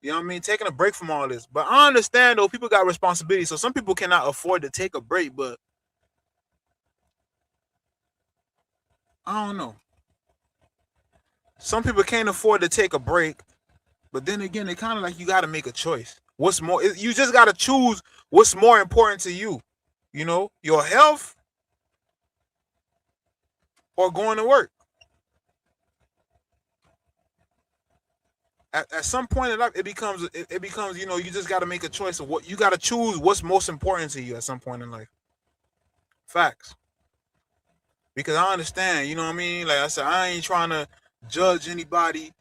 You know what I mean? Taking a break from all this. But I understand though, people got responsibilities. So some people cannot afford to take a break, but I don't know. Some people can't afford to take a break, but then again, they kind of like you got to make a choice. What's more? You just got to choose what's more important to you. You know, your health or going to work. At some point in life, it becomes, you know, you just got to make a choice of what you got to choose what's most important to you at some point in life. Facts. Because I understand, you know what I mean? Like I said, I ain't trying to judge anybody.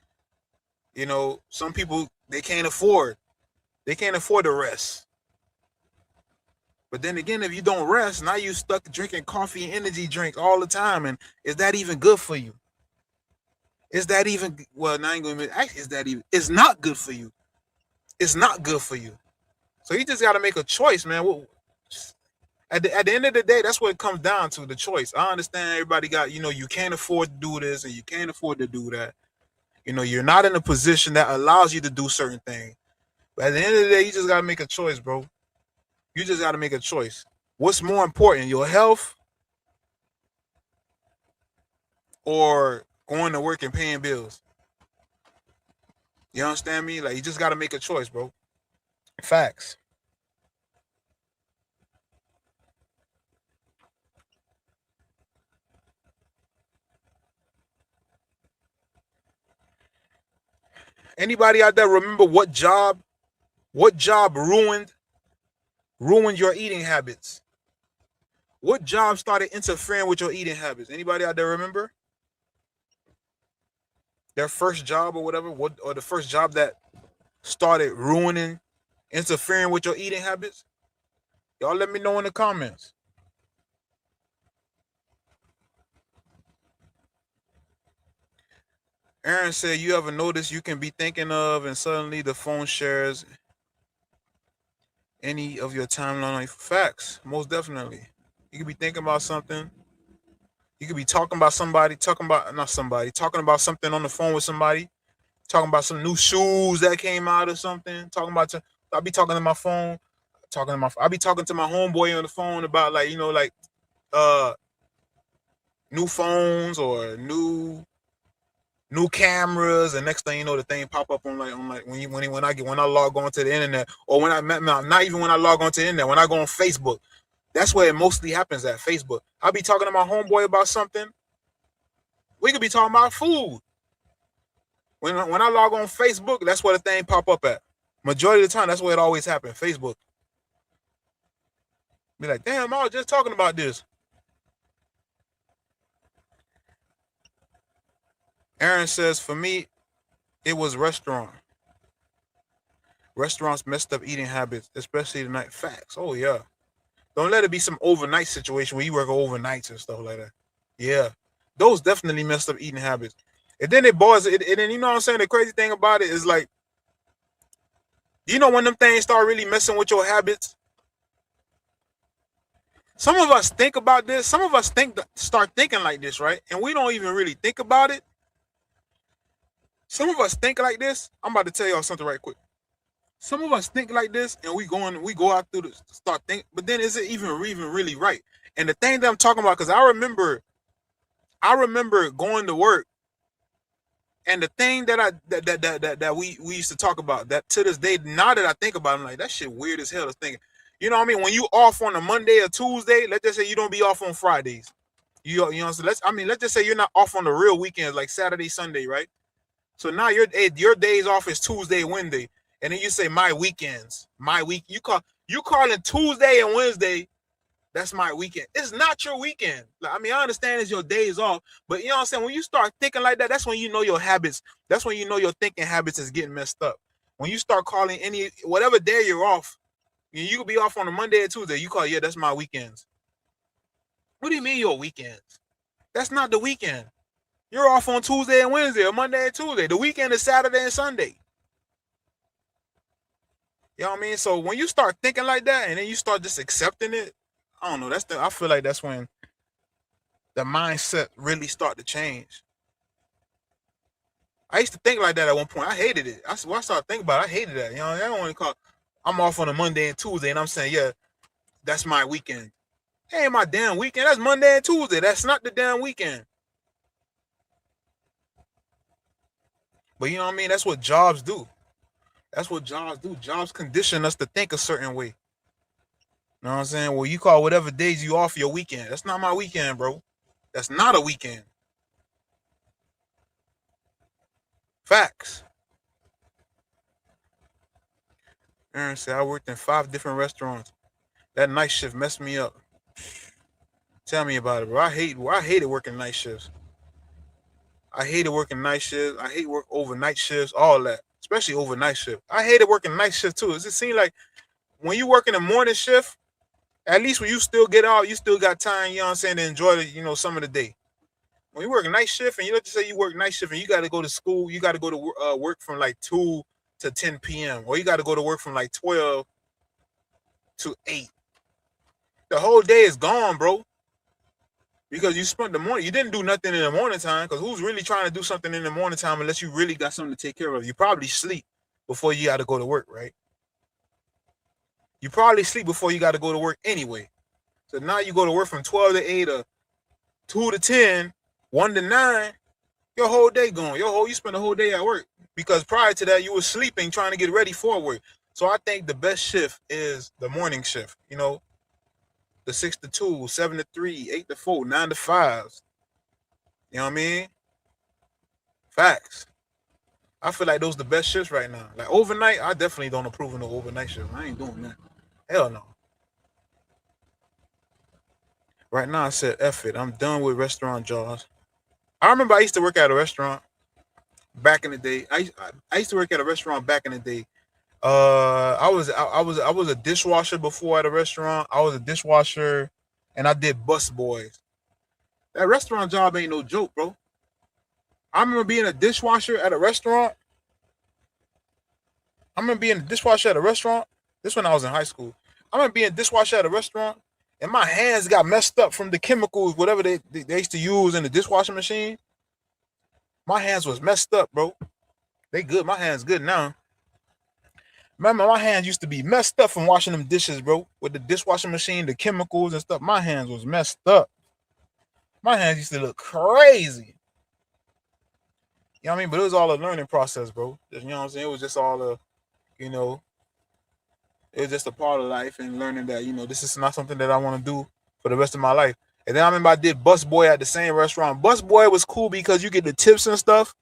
You know, some people they can't afford the rest. But then again, if you don't rest, now you stuck drinking coffee and energy drinks all the time. And is that even good for you? Is that even well? Now I ain't gonna admit, actually, is that even? It's not good for you. It's not good for you. So you just got to make a choice, man. At the end of the day, that's what it comes down to, the choice. I understand everybody got, you know, you can't afford to do this and you can't afford to do that. You know, you're not in a position that allows you to do certain things. But at the end of the day, you just got to make a choice, bro. You just got to make a choice. What's more important, your health or going to work and paying bills? You understand me? Like, you just got to make a choice, bro. Facts. Anybody out there remember what job ruined your eating habits? What job started interfering with your eating habits? Anybody out there remember their first job or whatever? Or the first job that started ruining, interfering with your eating habits? Y'all let me know in the comments. Aaron said, you ever notice you can be thinking of and suddenly the phone shares any of your timeline? Facts, most definitely. You could be thinking about something. You could be talking about somebody, talking about something on the phone with somebody, talking about some new shoes that came out or something. I'll be talking to my phone, I'll be talking to my homeboy on the phone about uh new phones or new cameras, and next thing you know, the thing pop up on when I log on to the internet, or not even when I log on to the internet, when I go on Facebook. That's where it mostly happens at Facebook. I'll be talking to my homeboy about something. We could be talking about food. When I log on Facebook, that's where the thing pop up at. Majority of the time, that's where it always happens. Facebook. Be like, damn, I was just talking about this. Aaron says, for me, it was restaurants messed up eating habits, especially the night. Facts. Oh yeah. Don't let it be some overnight situation where you work overnights and stuff like that. Yeah. Those definitely messed up eating habits. And then it boils it, and then you know what I'm saying? The crazy thing about it is like, you know when them things start really messing with your habits? Some of us think about this. Some of us start thinking like this, right? And we don't even really think about it. Some of us think like this. I'm about to tell y'all something right quick. Some of us think like this, and we go out through the start think, but then is it even really right? And the thing that I'm talking about, because I remember going to work, and the thing that we used to talk about, that to this day, now that I think about it, I'm like, that shit weird as hell to think. You know what I mean? When you off on a Monday or Tuesday, let's just say you don't be off on Fridays. You know, so let's just say you're not off on the real weekends like Saturday, Sunday, right? So now your days off is Tuesday, Wednesday, and then you say my weekends, my week. You calling Tuesday and Wednesday. That's my weekend. It's not your weekend. Like, I mean, I understand it's your days off, but you know what I'm saying? When you start thinking like that, that's when you know your habits. That's when you know your thinking habits is getting messed up. When you start calling whatever day you're off, you could be off on a Monday or Tuesday. You call, yeah, that's my weekends. What do you mean your weekends? That's not the weekend. You're off on Tuesday and Wednesday, or Monday and Tuesday. The weekend is Saturday and Sunday. You know what I mean? So when you start thinking like that, and then you start just accepting it, I don't know. I feel like that's when the mindset really start to change. I used to think like that at one point. I hated it. I started thinking about it. I hated that. You know, I don't want to call. I'm off on a Monday and Tuesday, and I'm saying, yeah, that's my weekend. Hey, my damn weekend. That's Monday and Tuesday. That's not the damn weekend. But you know what I mean? That's what jobs do. That's what jobs do. Jobs condition us to think a certain way. You know what I'm saying? Well, you call whatever days you off your weekend. That's not my weekend, bro. That's not a weekend. Facts. Aaron said, I worked in 5 different restaurants. That night shift messed me up. Tell me about it, bro. I hated working night shifts. I hated working night shifts. I hate work overnight shifts, all that. Especially overnight shift. I hated working night shift too. It just seemed like when you work in the morning shift, at least when you still get out, you still got time, you know what I'm saying, to enjoy some of the day. When you work a night shift, and you let's just say you work night shift and you got to go to school, you got to go to work from like 2 to 10 p.m. or you got to go to work from like 12 to 8. The whole day is gone, bro. Because you spent the morning, you didn't do nothing in the morning time. Because who's really trying to do something in the morning time unless you really got something to take care of? You probably sleep before you got to go to work, right? You probably sleep before you got to go to work anyway. So now you go to work from 12 to 8 or 2 to 10, 1 to 9. Your whole day gone. You spend the whole day at work. Because prior to that, you were sleeping trying to get ready for work. So I think the best shift is the morning shift. You know, the 6 to 2, 7 to 3, 8 to 4, 9 to 5. You know what I mean? Facts. I feel like those the best shifts right now. Like overnight, I definitely don't approve of no overnight shift. I ain't doing that. Hell no. Right now, I said F it. I'm done with restaurant jobs. I remember I used to work at a restaurant back in the day. I used to work at a restaurant back in the day. I was a dishwasher before at a restaurant. I was a dishwasher, and I did bus boys. That restaurant job ain't no joke, bro. I remember being a dishwasher at a restaurant. I remember being a dishwasher at a restaurant. This when I was in high school. I remember being a dishwasher at a restaurant, and my hands got messed up from the chemicals, whatever they used to use in the dishwashing machine. My hands was messed up, bro. They good. My hands good now. Remember, my hands used to be messed up from washing them dishes, bro. With the dishwashing machine, the chemicals and stuff. My hands was messed up. My hands used to look crazy. You know what I mean? But it was all a learning process, bro. You know what I'm saying? It was just all you know, it was just a part of life and learning that, this is not something that I want to do for the rest of my life. And then I remember I did busboy at the same restaurant. Busboy was cool because you get the tips and stuff.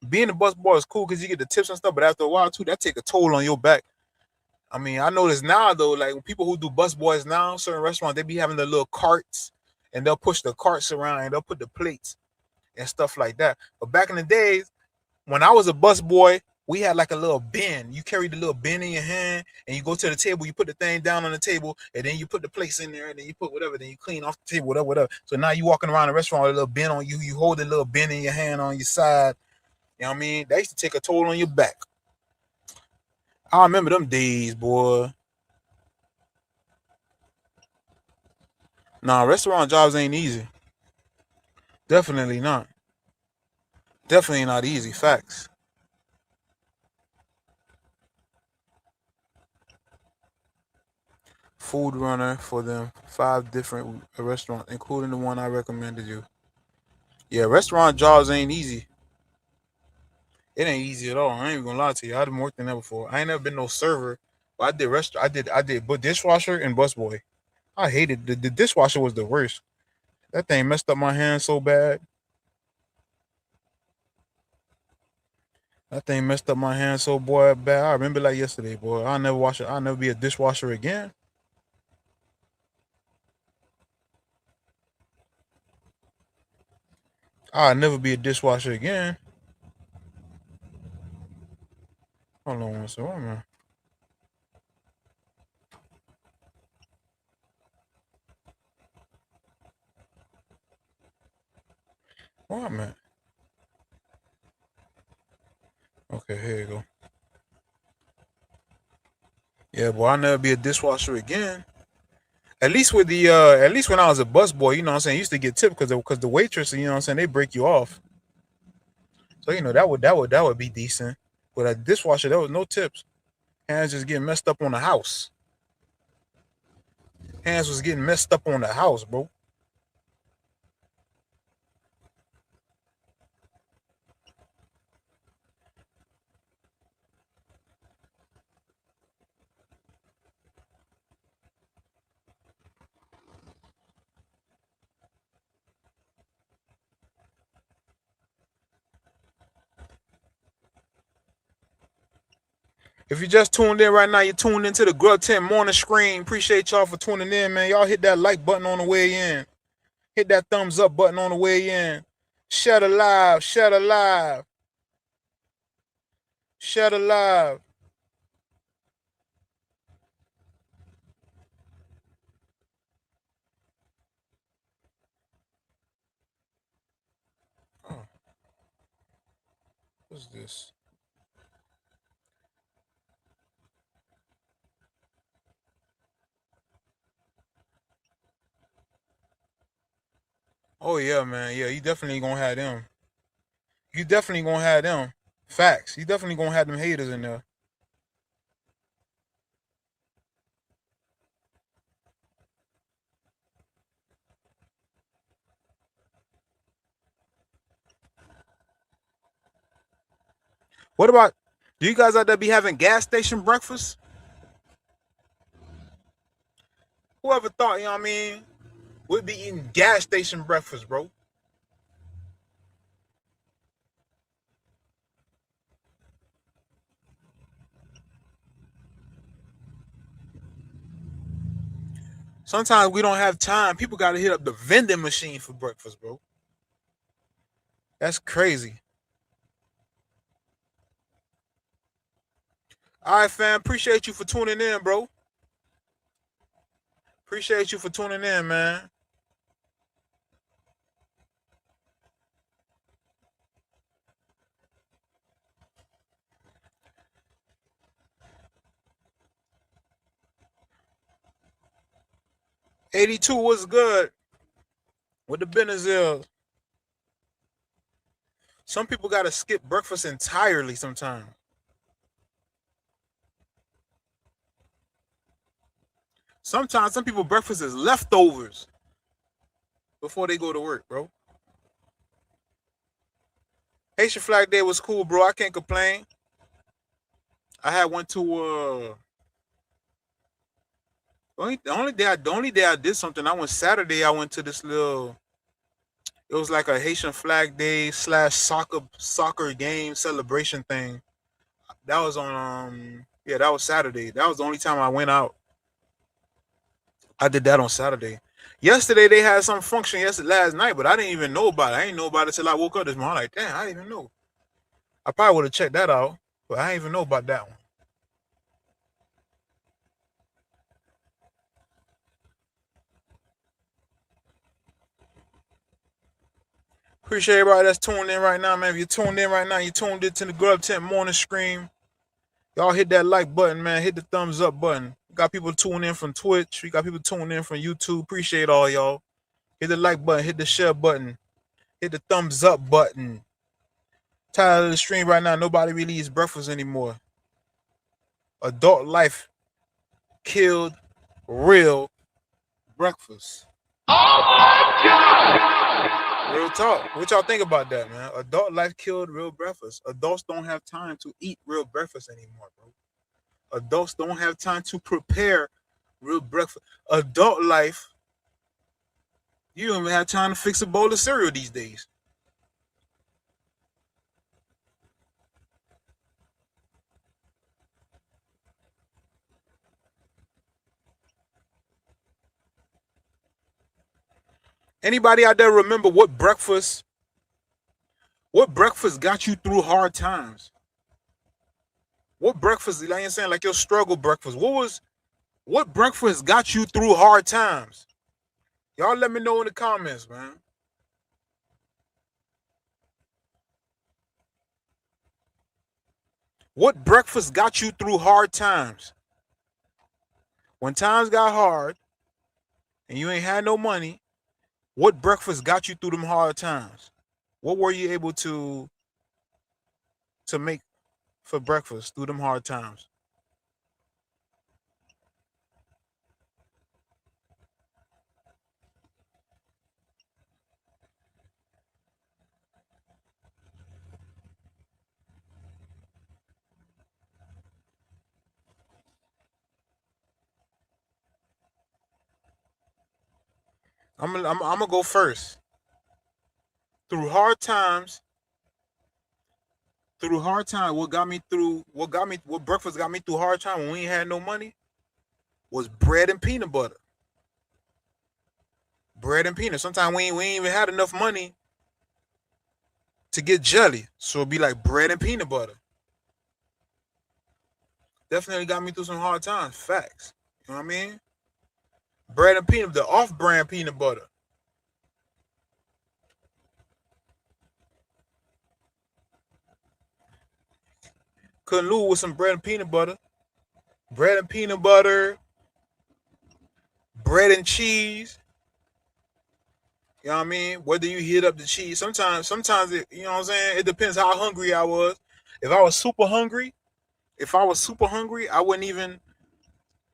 Being a busboy is cool because you get the tips and stuff, but after a while too, that take a toll on your back. I mean, I notice now though, like people who do busboys now, certain restaurants, they be having the little carts and they'll push the carts around and they'll put the plates and stuff like that. But back in the days, when I was a busboy, we had like a little bin. You carry the little bin in your hand and you go to the table, you put the thing down on the table, and then you put the plates in there, and then you put whatever, then you clean off the table, whatever. So now you walking around the restaurant with a little bin on you, you hold a little bin in your hand on your side. You know what I mean? That used to take a toll on your back. I remember them days, boy. Nah, restaurant jobs ain't easy. Definitely not. Definitely not easy. Facts. Food runner for them 5 different restaurants, including the one I recommended you. Yeah, restaurant jobs ain't easy. It ain't easy at all. I ain't even gonna lie to you. I done worked in that before. I ain't never been no server, but I did but dishwasher and busboy. I hated the dishwasher was the worst. That thing messed up my hands so bad. That thing messed up my hands so boy bad. I remember like yesterday, boy. I'll never wash it. I'll never be a dishwasher again. I'll never be a dishwasher again. Hold on one second. Where am I? Where am I? Okay, here you go. Yeah, boy, I'll never be a dishwasher again. At least when I was a busboy, you know what I'm saying, I used to get tipped because the waitress, you know what I'm saying, they break you off. So, that would be decent. But a dishwasher, there was no tips. Hands just getting messed up on the house. Hands was getting messed up on the house, bro. If you just tuned in right now, you tuned into the Grub Tent Morning Screen. Appreciate y'all for tuning in, man. Y'all hit that like button on the way in. Hit that thumbs up button on the way in. Share the live. Share the live. Share the live. Oh, what's this? Oh yeah, man. Yeah, you definitely gonna have them. You definitely gonna have them. Facts. You definitely gonna have them haters in there. What about do you guys out there be having gas station breakfast? Whoever thought, you know what I mean, would be eating gas station breakfast, bro? Sometimes we don't have time. People got to hit up the vending machine for breakfast, bro. That's crazy. All right, fam. Appreciate you for tuning in, bro. Appreciate you for tuning in, man. '82 was good with the Benazil. Some people got to skip breakfast entirely sometimes. Sometimes some people breakfast is leftovers before they go to work, bro. Haitian Flag Day was cool, bro. I can't complain. I had went to the only day I did something. I went Saturday. I went to this little. It was like a Haitian Flag Day / soccer game celebration thing. That was on yeah, that was Saturday. That was the only time I went out. I did that on Saturday. Yesterday they had some function yesterday last night, but I didn't even know about it. I didn't know about it till I woke up this morning. I'm like, damn, I didn't even know. I probably would have checked that out, but I didn't even know about that one. Appreciate everybody that's tuned in right now, man. If you're tuned in right now, you tuned into the Grub Tent Morning Stream. Y'all hit that like button, man. Hit the thumbs up button. We got people tuning in from Twitch. We got people tuning in from YouTube. Appreciate all y'all. Hit the like button. Hit the share button. Hit the thumbs up button. Tired of the stream right now. Nobody really eats breakfast anymore. Adult life killed real breakfast. Oh my God! Real talk. What y'all think about that, man? Adult life killed real breakfast. Adults don't have time to eat real breakfast anymore, bro. Adults don't have time to prepare real breakfast. Adult life, you don't even have time to fix a bowl of cereal these days. Anybody out there remember what breakfast got you through hard times? What breakfast, like you're saying, like your struggle breakfast? What breakfast got you through hard times? Y'all let me know in the comments, man. What breakfast got you through hard times? When times got hard and you ain't had no money, what breakfast got you through them hard times? What were you able to make for breakfast through them hard times? I'm gonna go first. Through hard times, what breakfast got me through hard time when we ain't had no money was bread and peanut butter. Bread and peanut. Sometimes we ain't even had enough money to get jelly, so it'd be like bread and peanut butter. Definitely got me through some hard times. Facts. You know what I mean? Bread and peanut, the off-brand peanut butter. Couldn't lose with some bread and peanut butter. Bread and peanut butter, bread and cheese. You know what I mean? Whether you heat up the cheese, sometimes it, you know what I'm saying? It depends how hungry I was. If I was super hungry, I wouldn't even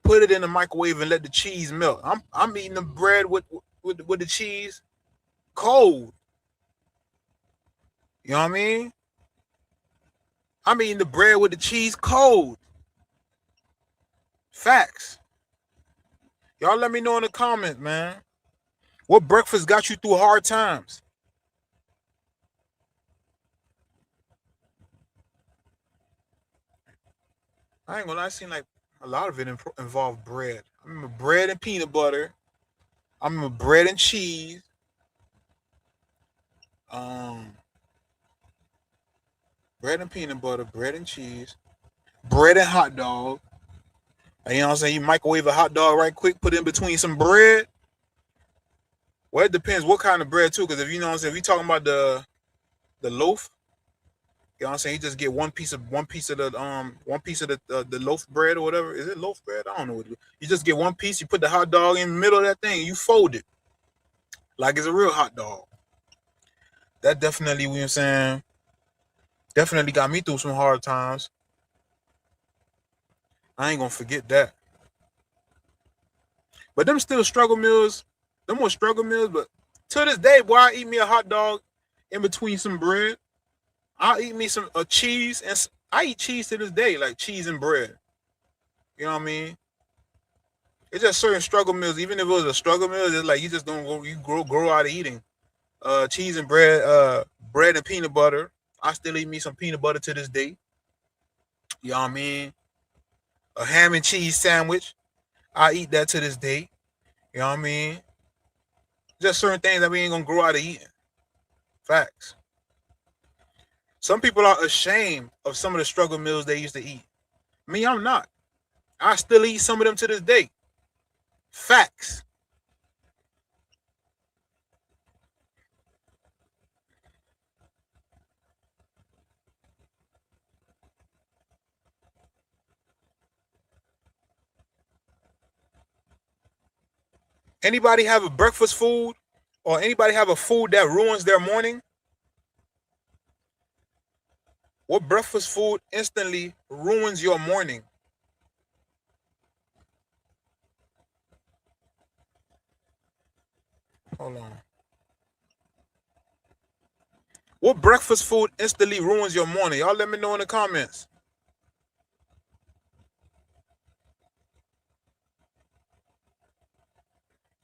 put it in the microwave and let the cheese melt. I'm eating the bread with the cheese cold. You know what I mean? I'm eating the bread with the cheese cold. Facts. Y'all let me know in the comments, man. What breakfast got you through hard times? I ain't gonna lie, I seen like a lot of it involved bread. I remember bread and peanut butter. I'm a bread and cheese, um, bread and peanut butter, bread and cheese, bread and hot dog. You know what I'm saying? You microwave a hot dog right quick, put it in between some bread. Well, it depends what kind of bread too, because if you know what I'm saying, if you talking about the loaf, you know what I'm saying, you just get one piece of the loaf bread or whatever. Is it loaf bread? I don't know what it is. You just get one piece, you put the hot dog in the middle of that thing, you fold it like it's a real hot dog. That definitely, you know what I'm saying, definitely got me through some hard times. I ain't gonna forget that. But them still struggle meals, them more struggle meals, but to this day, boy, I eat me a hot dog in between some bread. I'll eat me some cheese, and I eat cheese to this day, like cheese and bread. You know what I mean? It's just certain struggle meals. Even if it was a struggle meal, it's like you just don't go. You grow out of eating cheese and bread, bread and peanut butter. I still eat me some peanut butter to this day. You know what I mean? A ham and cheese sandwich. I eat that to this day. You know what I mean? Just certain things that we ain't gonna grow out of eating. Facts. Some people are ashamed of some of the struggle meals they used to eat. Me, I'm not. I still eat some of them to this day. Facts. Anybody have a breakfast food or anybody have a food that ruins their morning? What breakfast food instantly ruins your morning? Hold on. What breakfast food instantly ruins your morning? Y'all let me know in the comments.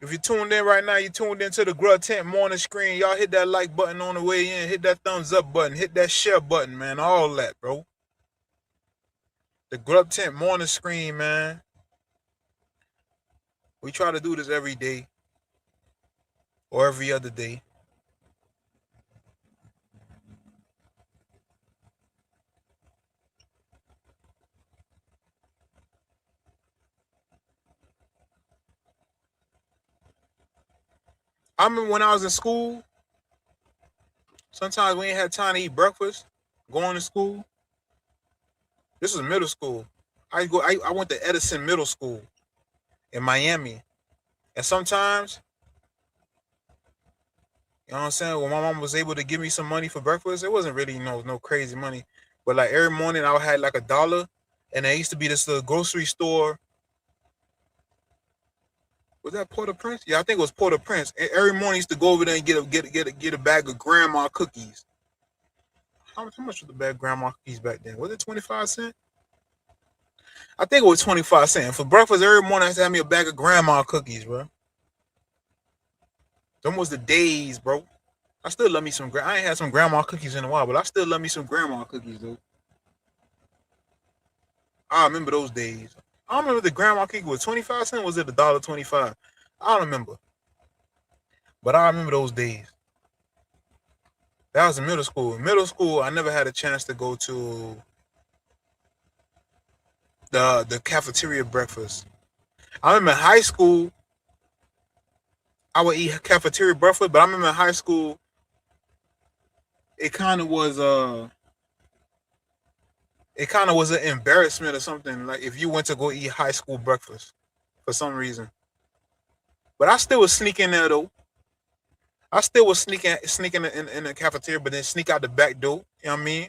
If you tuned in right now, you tuned into the Grub Tent morning screen. Y'all hit that like button on the way in. Hit that thumbs up button. Hit that share button, man. All that, bro. The Grub Tent morning screen, man. We try to do this every day or every other day. I remember when I was in school, sometimes we ain't had time to eat breakfast, going to school. This was middle school. I went to Edison Middle School in Miami. And sometimes, you know what I'm saying, when my mom was able to give me some money for breakfast, it wasn't really no crazy money. But like every morning I had like $1. And there used to be this little grocery store. Was that Port-au-Prince? Yeah, I think it was Port-au-Prince. And every morning I used to go over there and get a bag of grandma cookies. How much was the bag of grandma cookies back then? Was it 25 cents? I think it was 25 cents. For breakfast every morning I used to have me a bag of grandma cookies, bro. Them was the days, bro. I still love me some. I ain't had some grandma cookies in a while, but I still love me some grandma cookies, though. I remember those days. I don't remember the grandma cookie was 25 cents. Was it $1.25? I don't remember, but I remember those days. That was in middle school. In middle school, I never had a chance to go to the cafeteria breakfast. I remember in high school, I would eat cafeteria breakfast, but I remember in high school, it kind of was it kind of was an embarrassment or something. Like if you went to go eat high school breakfast for some reason, but I still was sneaking there though. I still was sneaking in the cafeteria, but then sneak out the back door. You know what I mean?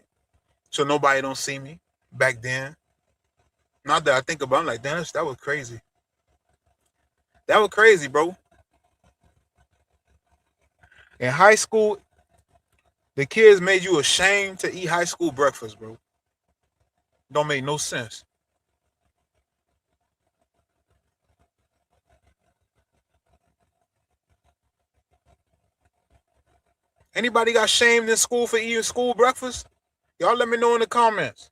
So nobody don't see me back then. Not that I think about, it, I'm like, damn, that was crazy. That was crazy, bro. In high school, the kids made you ashamed to eat high school breakfast, bro. Don't make no sense. Anybody got shamed in school for eating school breakfast? Y'all let me know in the comments.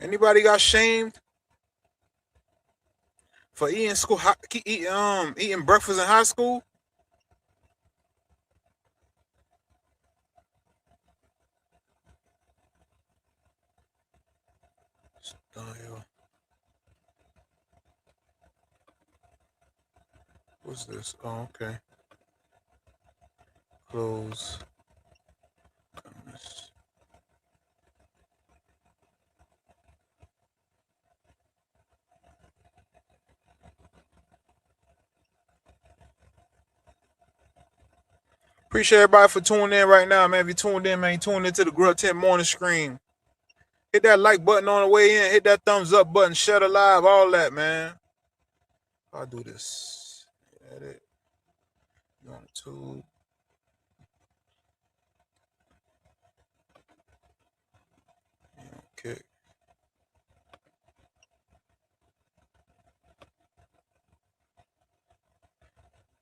Anybody got shamed for eating breakfast in high school? Style. What's this? Oh, okay. Close. Appreciate everybody for tuning in right now, man. If you tuned in, man, tune into the Grub 10 morning screen. Hit that like button on the way in. Hit that thumbs up button. Share the live. All that, man. I'll do this. Edit. You on the tube. Okay.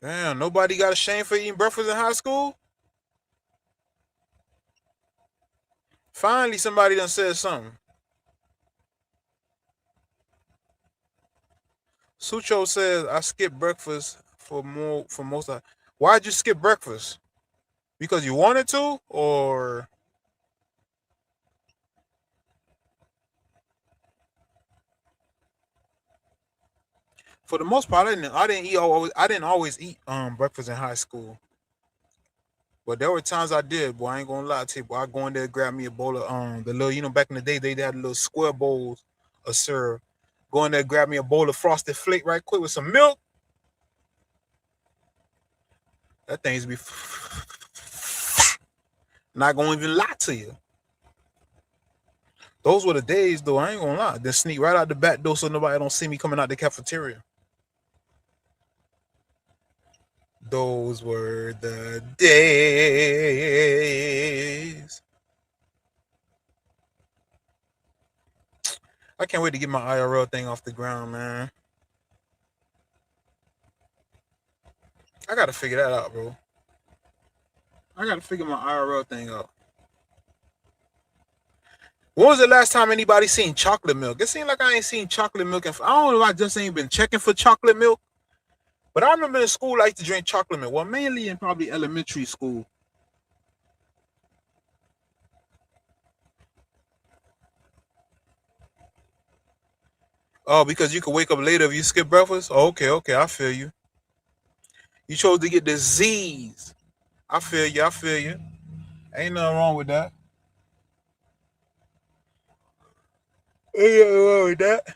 Damn, nobody got ashamed for eating breakfast in high school? Finally, somebody done said something. Sucho says, I skip breakfast for most of. Why'd you skip breakfast? Because you wanted to, or for the most part, I didn't always eat breakfast in high school. But there were times I did, boy. I ain't gonna lie to you, boy. I go in there, grab me a bowl of the little, back in the day they had little square bowls of syrup. Go in there, grab me a bowl of Frosted Flake right quick with some milk. That thing's be not gonna even lie to you. Those were the days, though. I ain't gonna lie. Then sneak right out the back door so nobody don't see me coming out the cafeteria. Those were the days. I can't wait to get my IRL thing off the ground, man. I gotta figure that out, bro. I gotta figure my IRL thing out. When was the last time anybody seen chocolate milk? It seems like I ain't seen chocolate milk. I don't know if I just ain't been checking for chocolate milk. But I remember in school I used to drink chocolate milk. Well, mainly in probably elementary school. Oh, because you could wake up later if you skip breakfast? Oh, okay, I feel you. You chose to get the Z's. I feel you. Ain't nothing wrong with that. Ain't nothing wrong with that.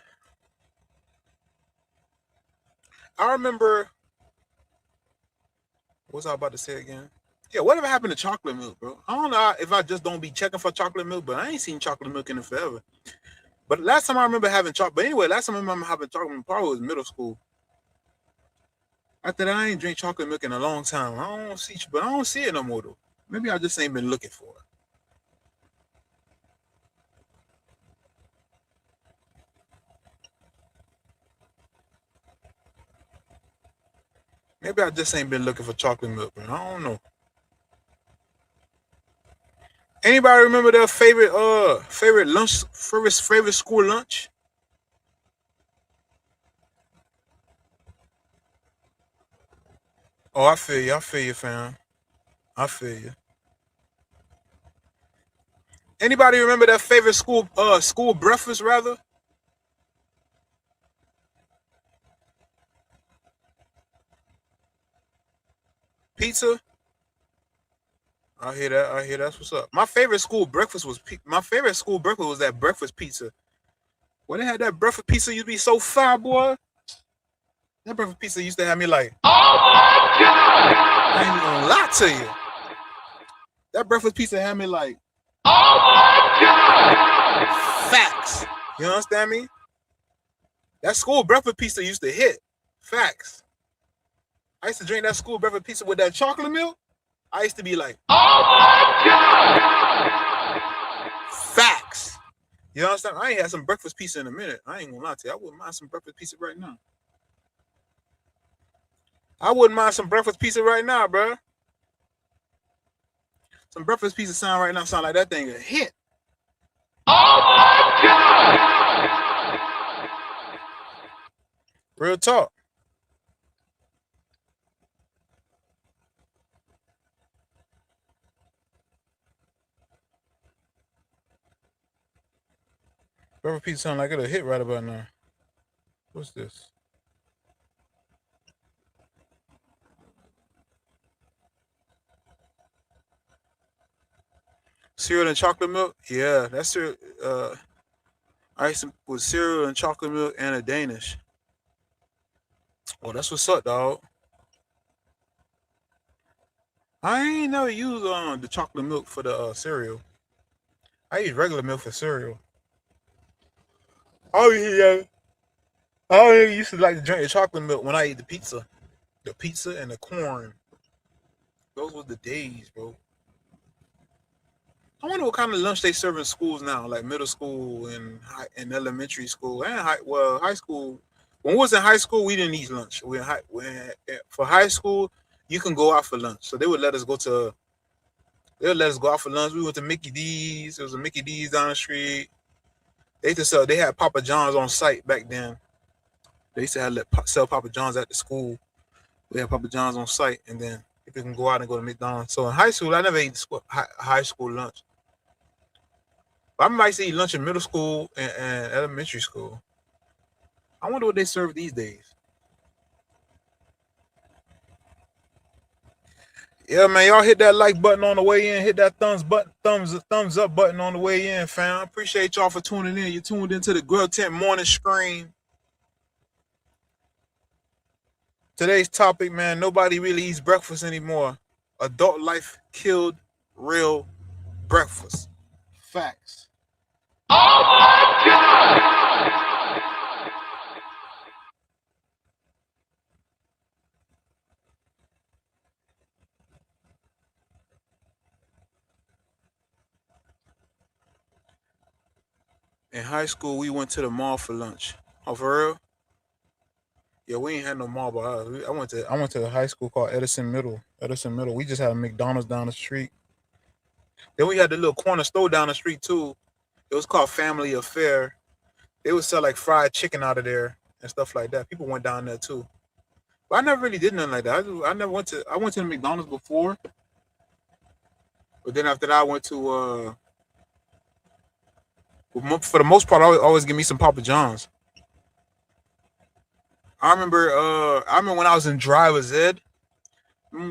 I remember. What was I about to say again? Yeah, whatever happened to chocolate milk, bro? I don't know if I just don't be checking for chocolate milk, but I ain't seen chocolate milk in it forever. But last time I remember having chocolate, but anyway, last time I remember having chocolate milk probably was middle school. After that, I ain't drink chocolate milk in a long time. I don't see it no more though. Maybe I just ain't been looking for it. Maybe I just ain't been looking for chocolate milk, man. I don't know. Anybody remember their favorite lunch, favorite school lunch? Oh, I feel you, fam. I feel you. Anybody remember their favorite school breakfast rather? Pizza? I hear that. That's what's up. My favorite school breakfast was that breakfast pizza. When they had that breakfast pizza, used to be so fire, boy. That breakfast pizza used to have me like, oh my god! I ain't even gonna lie to you. That breakfast pizza had me like, oh my god! Facts. You understand me? That school breakfast pizza used to hit. Facts. I used to drink that school breakfast pizza with that chocolate milk. I used to be like, oh my god! Facts. You understand? I ain't had some breakfast pizza in a minute. I ain't gonna lie to you. I wouldn't mind some breakfast pizza right now. Bro. Some breakfast pizza sound like that thing a hit. Oh my god! Real talk. Breakfast pizza sound like it'll hit right about now. What's this? Cereal and chocolate milk? Yeah, that's cereal. Ice with cereal and chocolate milk and a Danish. Oh, that's what's up, dog. I ain't never used the chocolate milk for the cereal. I use regular milk for cereal. Oh yeah, I always used to like to drink the chocolate milk when I eat the pizza and the corn. Those were the days, bro. I wonder what kind of lunch they serve in schools now, like middle school and elementary school and high school. When we was in high school, we didn't eat lunch. For high school, you can go out for lunch. So they would let us go out for lunch. We went to Mickey D's. There was a Mickey D's down the street. They had Papa John's on site back then. They used to sell Papa John's at the school. We had Papa John's on site, and then people can go out and go to McDonald's. So in high school, I never ate high school lunch. I might eat lunch in middle school and elementary school. I wonder what they serve these days. Yeah, man, y'all hit that like button on the way in. Hit that thumbs up button on the way in, fam. Appreciate y'all for tuning in. You tuned into the Grill Tent Morning Scream. Today's topic, man. Nobody really eats breakfast anymore. Adult life killed real breakfast. Facts. In high school, we went to the mall for lunch. Oh, for real? Yeah, we ain't had no mall by us. I went to a high school called Edison Middle. Edison Middle. We just had a McDonald's down the street. Then we had the little corner store down the street too. It was called Family Affair. They would sell like fried chicken out of there and stuff like that. People went down there too. But I never really did nothing like that. I never went to. I went to the McDonald's before, but then after that, I went to. For the most part, I always give me some Papa John's. I remember when I was in driver's ed.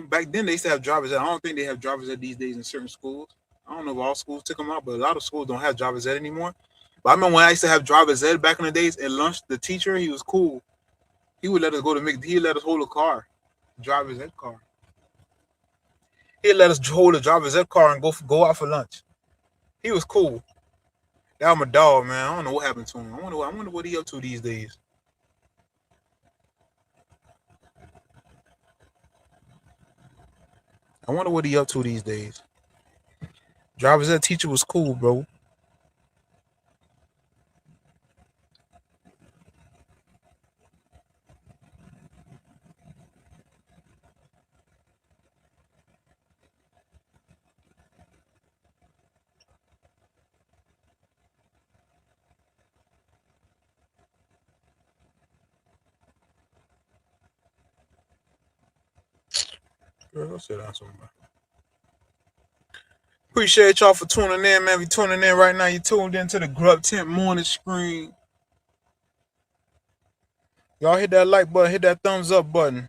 Back then, they used to have driver's ed. I don't think they have driver's ed these days in certain schools. I don't know if all schools took them out, but a lot of schools don't have driver's ed anymore. But I remember when I used to have driver's ed back in the days at lunch, the teacher, he was cool. He would let us go to Mc. He'd let us hold a car, driver's ed car. He'd let us hold a driver's ed car and go out for lunch. He was cool. That was my dog, man. I don't know what happened to him. I wonder what he up to these days. I wonder what he up to these days. Driver's ed teacher was cool, bro. Girl, go sit down somewhere. Appreciate y'all for tuning in, man. If you tuning in right now, you tuned into the Grub Tent Morning Screen. Y'all hit that like button, hit that thumbs up button.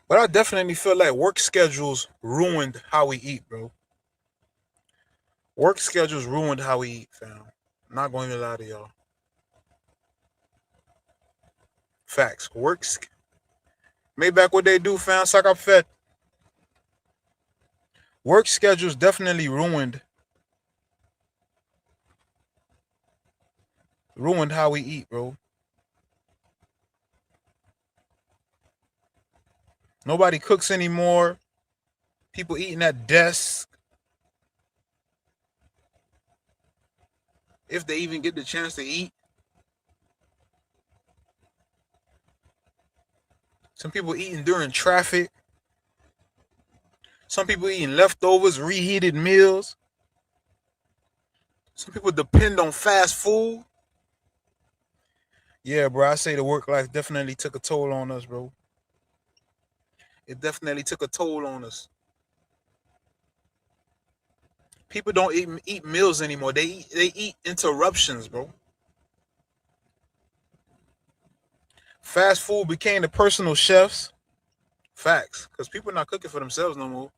But I definitely feel like work schedules ruined how we eat, bro. Work schedules ruined how we eat, fam. I'm not going to lie to y'all. Facts. Works. Maybach, what they do, fam? Suck up fed. Work schedules definitely ruined how we eat, bro. Nobody cooks anymore. People eating at desks. If they even get the chance to eat. Some people eating during traffic. Some people eating leftovers, reheated meals. Some people depend on fast food. Yeah, bro, I say the work life definitely took a toll on us, bro. It definitely took a toll on us. People don't even eat meals anymore. They eat interruptions, bro. Fast food became the personal chefs. Facts, because people are not cooking for themselves no more.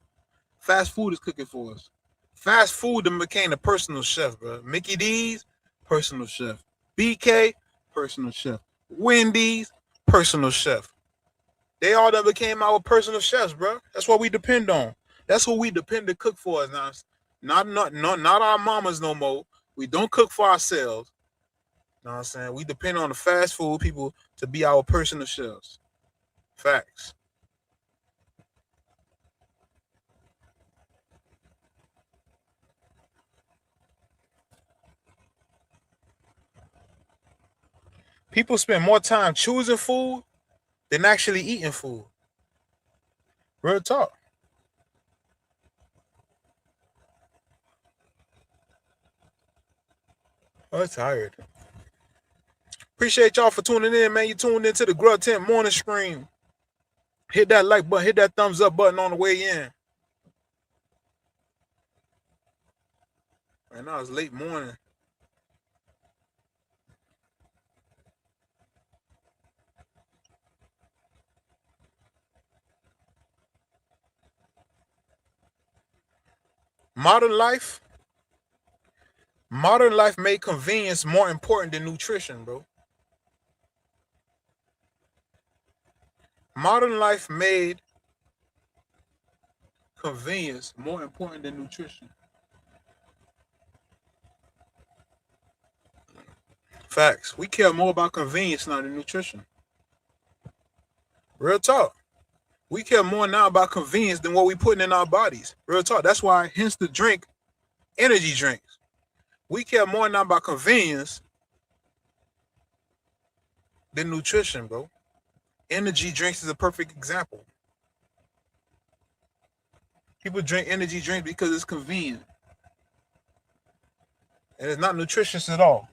Fast food is cooking for us. Fast food then became a personal chef, bro. Mickey D's, personal chef. BK, personal chef. Wendy's, personal chef. They all done became our personal chefs, bro. That's what we depend on. That's who we depend to cook for us now. Not our mamas no more. We don't cook for ourselves. You know what I'm saying? We depend on the fast food people to be our personal chefs. Facts. People spend more time choosing food than actually eating food. Real talk. I'm tired. Appreciate y'all for tuning in, man. You tuned into the Grub Tent Morning Stream. Hit that like button, hit that thumbs up button on the way in. Man, now it's late morning. Modern life made convenience more important than nutrition, bro. Modern life made convenience more important than nutrition. Facts. We care more about convenience now than nutrition. Real talk. We care more now about convenience than what we putting in our bodies. Real talk. That's why, hence the drink, energy drinks. We care more now about convenience than nutrition, bro. Energy drinks is a perfect example. People drink energy drinks because it's convenient. And it's not nutritious at all.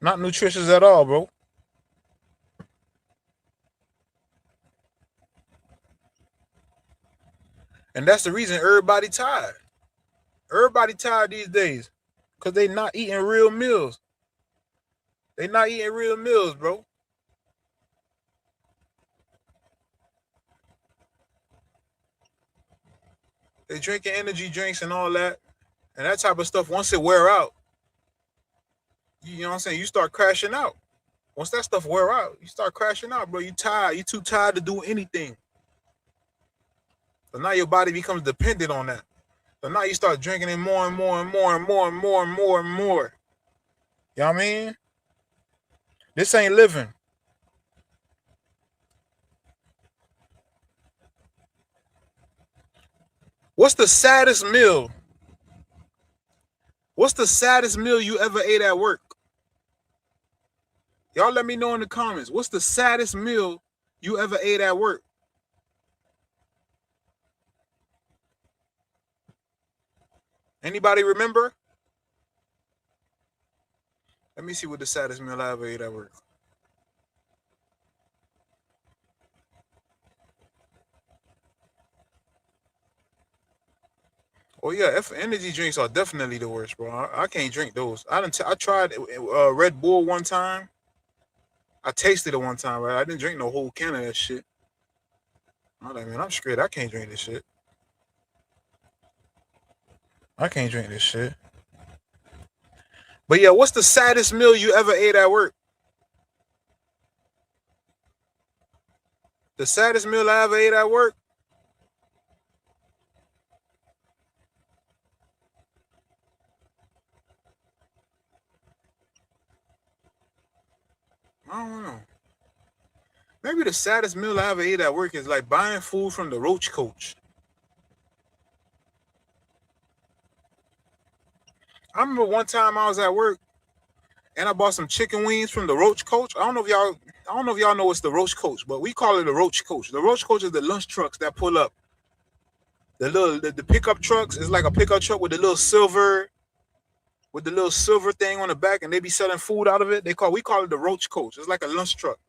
Not nutritious at all, bro. And that's the reason everybody tired. Everybody tired these days. Because they not eating real meals. They not eating real meals, bro. They drinking energy drinks and all that. And that type of stuff, once it wear out, you know what I'm saying? You start crashing out. Once that stuff wear out, you start crashing out, bro. You tired. You too tired to do anything. So now your body becomes dependent on that. So now you start drinking it more and more and more and more and more and more and more. You know what I mean? This ain't living. What's the saddest meal? What's the saddest meal you ever ate at work? Y'all let me know in the comments. What's the saddest meal you ever ate at work? Anybody remember? Let me see what the saddest meal I ever ate at work. Oh yeah, energy drinks are definitely the worst, bro. I can't drink those. I tried Red Bull one time. I tasted it one time, right? I didn't drink no whole can of that shit. I'm like, man, I'm straight. I can't drink this shit. I can't drink this shit. But yeah, what's the saddest meal you ever ate at work? The saddest meal I ever ate at work? I don't know. Maybe the saddest meal I ever ate at work is like buying food from the Roach Coach. I remember one time I was at work and I bought some chicken wings from the Roach Coach. I don't know if y'all know what's the Roach Coach, but we call it the Roach Coach. The Roach Coach is the lunch trucks that pull up. The pickup trucks is like a pickup truck with the little silver thing on the back, and they be selling food out of it. We call it the Roach Coach. It's like a lunch truck.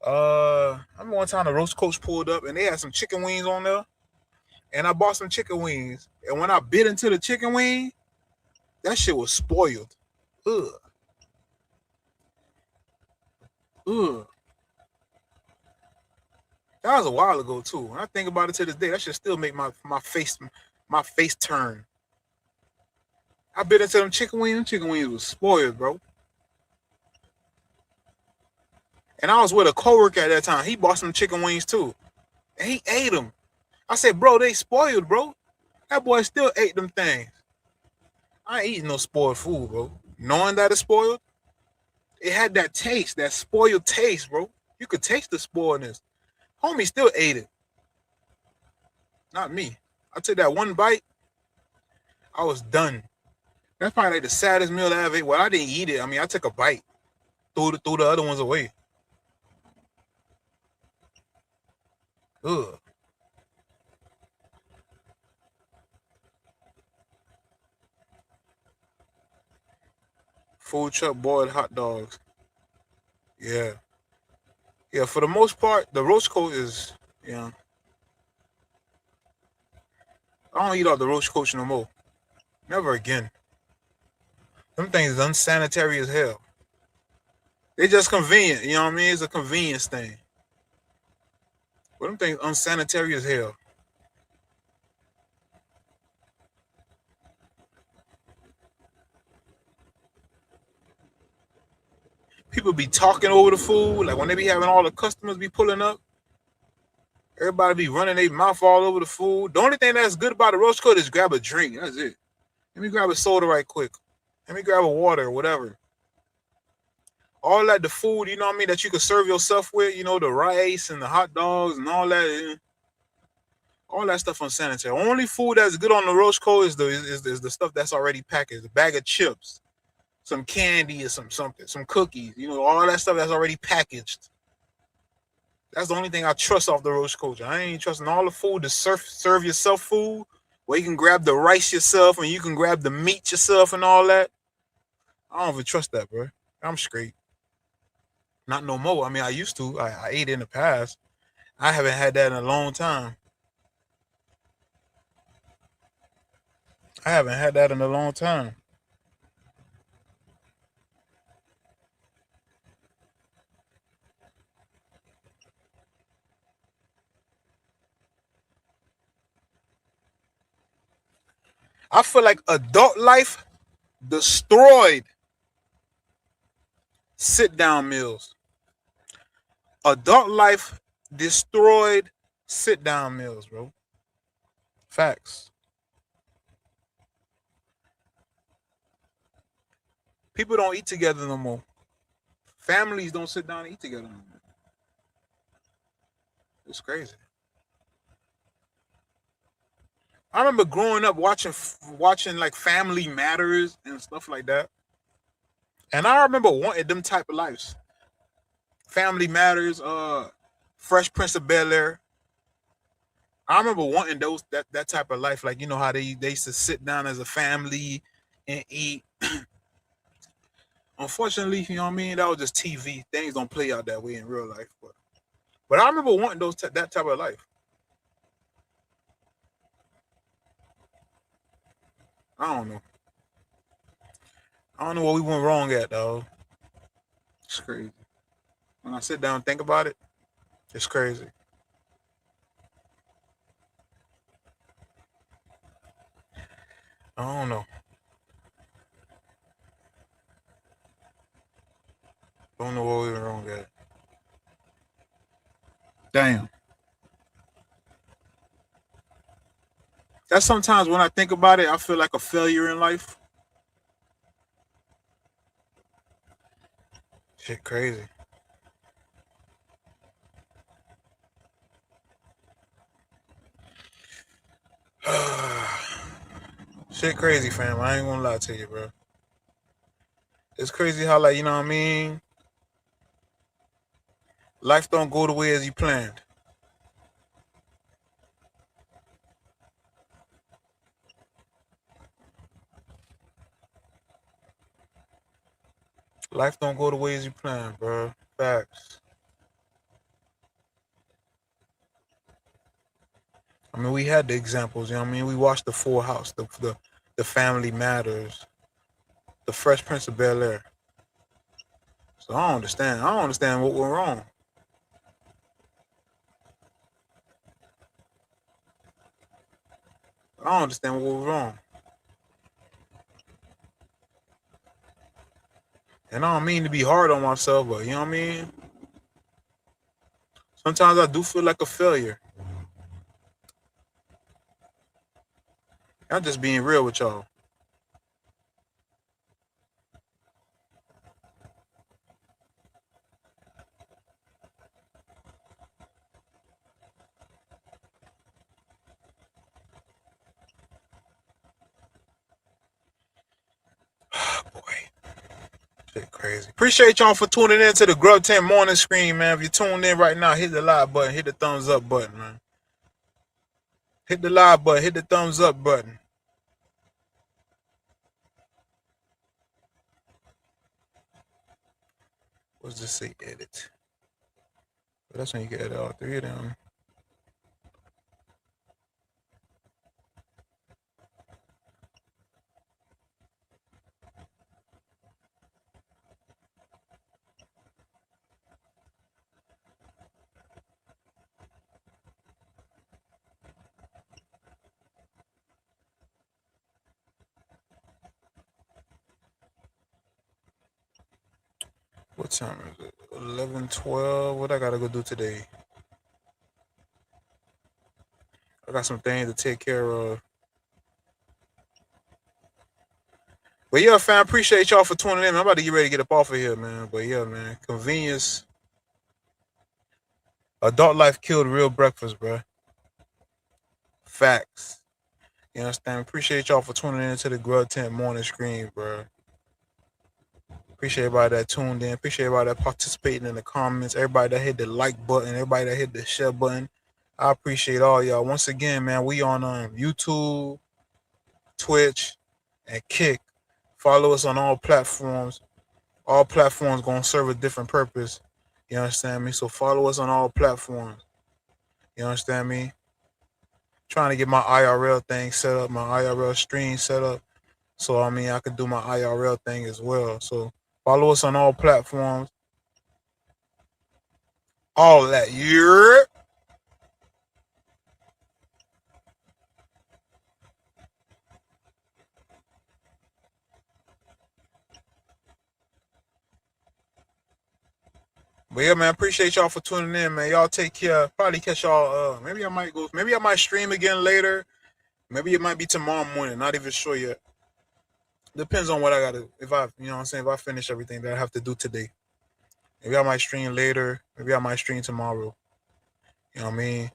I remember one time the Roach Coach pulled up and they had some chicken wings on there, and I bought some chicken wings. And when I bit into the chicken wing, that shit was spoiled. Ugh. Ugh. That was a while ago too. When I think about it to this day, that should still make my face turn. I bit into them chicken wings. Them chicken wings was spoiled, bro. And I was with a coworker at that time. He bought some chicken wings too, and he ate them. I said, bro, they spoiled, bro. That boy still ate them things. I ain't eating no spoiled food, bro. Knowing that it's spoiled, it had that taste, that spoiled taste, bro. You could taste the spoiledness. Homie still ate it. Not me. I took that one bite. I was done. That's probably like the saddest meal I ever ate. Well, I didn't eat it. I mean, I took a bite, threw the other ones away. Ugh. Food truck boiled hot dogs. Yeah. Yeah, for the most part, the roast coach is, yeah. I don't eat off the roast coach no more. Never again. Them things is unsanitary as hell. They just convenient, you know what I mean? It's a convenience thing. But them things unsanitary as hell. People be talking over the food, like when they be having all the customers be pulling up. Everybody be running their mouth all over the food. The only thing that's good about the roast coach is grab a drink. That's it. Let me grab a soda right quick. Let me grab a water or whatever. All that the food, you know what I mean, that you can serve yourself with, you know, the rice and the hot dogs and all that. All that stuff unsanitary. Only food that's good on the roast coach is the stuff that's already packaged. A bag of chips, some candy or something, some cookies, you know, all that stuff that's already packaged. That's the only thing I trust off the roast coach. I ain't trusting all the food to serve yourself food where you can grab the rice yourself and you can grab the meat yourself and all that. I don't even trust that, bro. I'm straight. Not no more. I mean, I used to. I ate in the past. I haven't had that in a long time. I haven't had that in a long time. I feel like adult life destroyed sit down meals. Adult life destroyed sit down meals, bro. Facts. People don't eat together no more. Families don't sit down and eat together no more. It's crazy. I remember growing up watching like Family Matters and stuff like that, and I remember wanting them type of lives. Family Matters, Fresh Prince of Bel Air. I remember wanting that type of life, like you know how they used to sit down as a family and eat. Unfortunately, you know what I mean. That was just TV. Things don't play out that way in real life. But I remember wanting that type of life. I don't know. I don't know what we went wrong at though. It's crazy. When I sit down and think about it, it's crazy. I don't know. Don't know what we were wrong at. Damn. That's sometimes when I think about it, I feel like a failure in life. Shit crazy. Shit crazy, fam. I ain't gonna lie to you, bro. It's crazy how, like, you know what I mean? Life don't go the way as you planned. Life don't go the way as you planned, bro. Facts. I mean, we had the examples, you know what I mean? We watched the Full House, the Family Matters, the Fresh Prince of Bel Air. So I don't understand. I don't understand what went wrong. I don't understand what was wrong. And I don't mean to be hard on myself, but you know what I mean? Sometimes I do feel like a failure. I'm just being real with y'all. Boy, shit crazy. Appreciate y'all for tuning in to the Grub 10 morning screen, man. If you're tuned in right now, hit the like button, hit the thumbs up button, man. Hit the like button, hit the thumbs up button. What's this say? Edit. But that's when you can edit all three of them. What time is it? 11:12. What I gotta go do today? I got some things to take care of. But yeah, fam, appreciate y'all for tuning in. I'm about to get ready to get up off of here, man. But yeah, man, convenience. Adult life killed real breakfast, bro. Facts. You understand? Appreciate y'all for tuning in to the Grub Tent morning screen, bro. Appreciate everybody that tuned in. Appreciate everybody that participating in the comments. Everybody that hit the like button. Everybody that hit the share button. I appreciate all y'all. Once again, man, we on YouTube, Twitch, and Kick. Follow us on all platforms. All platforms gonna serve a different purpose. You understand me? So follow us on all platforms. You understand me? Trying to get my IRL thing set up, my IRL stream set up. So I mean I can do my IRL thing as well. So follow us on all platforms. All of that. Yeah. But yeah, man, appreciate y'all for tuning in, man. Y'all take care. Probably catch y'all. Maybe I might go. Maybe I might stream again later. Maybe it might be tomorrow morning. Not even sure yet. Depends on what I gotta. If I, you know, what I'm saying, if I finish everything that I have to do today, maybe I might stream later. Maybe I might stream tomorrow. You know what I mean?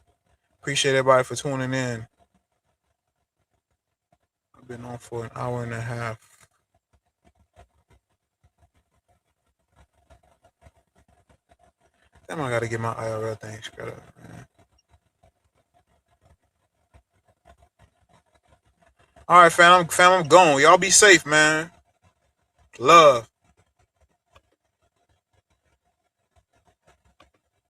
Appreciate everybody for tuning in. I've been on for an hour and a half. Damn, I gotta get my IRL thing straight up, man. All right, fam, I'm gone. Y'all be safe, man. Love.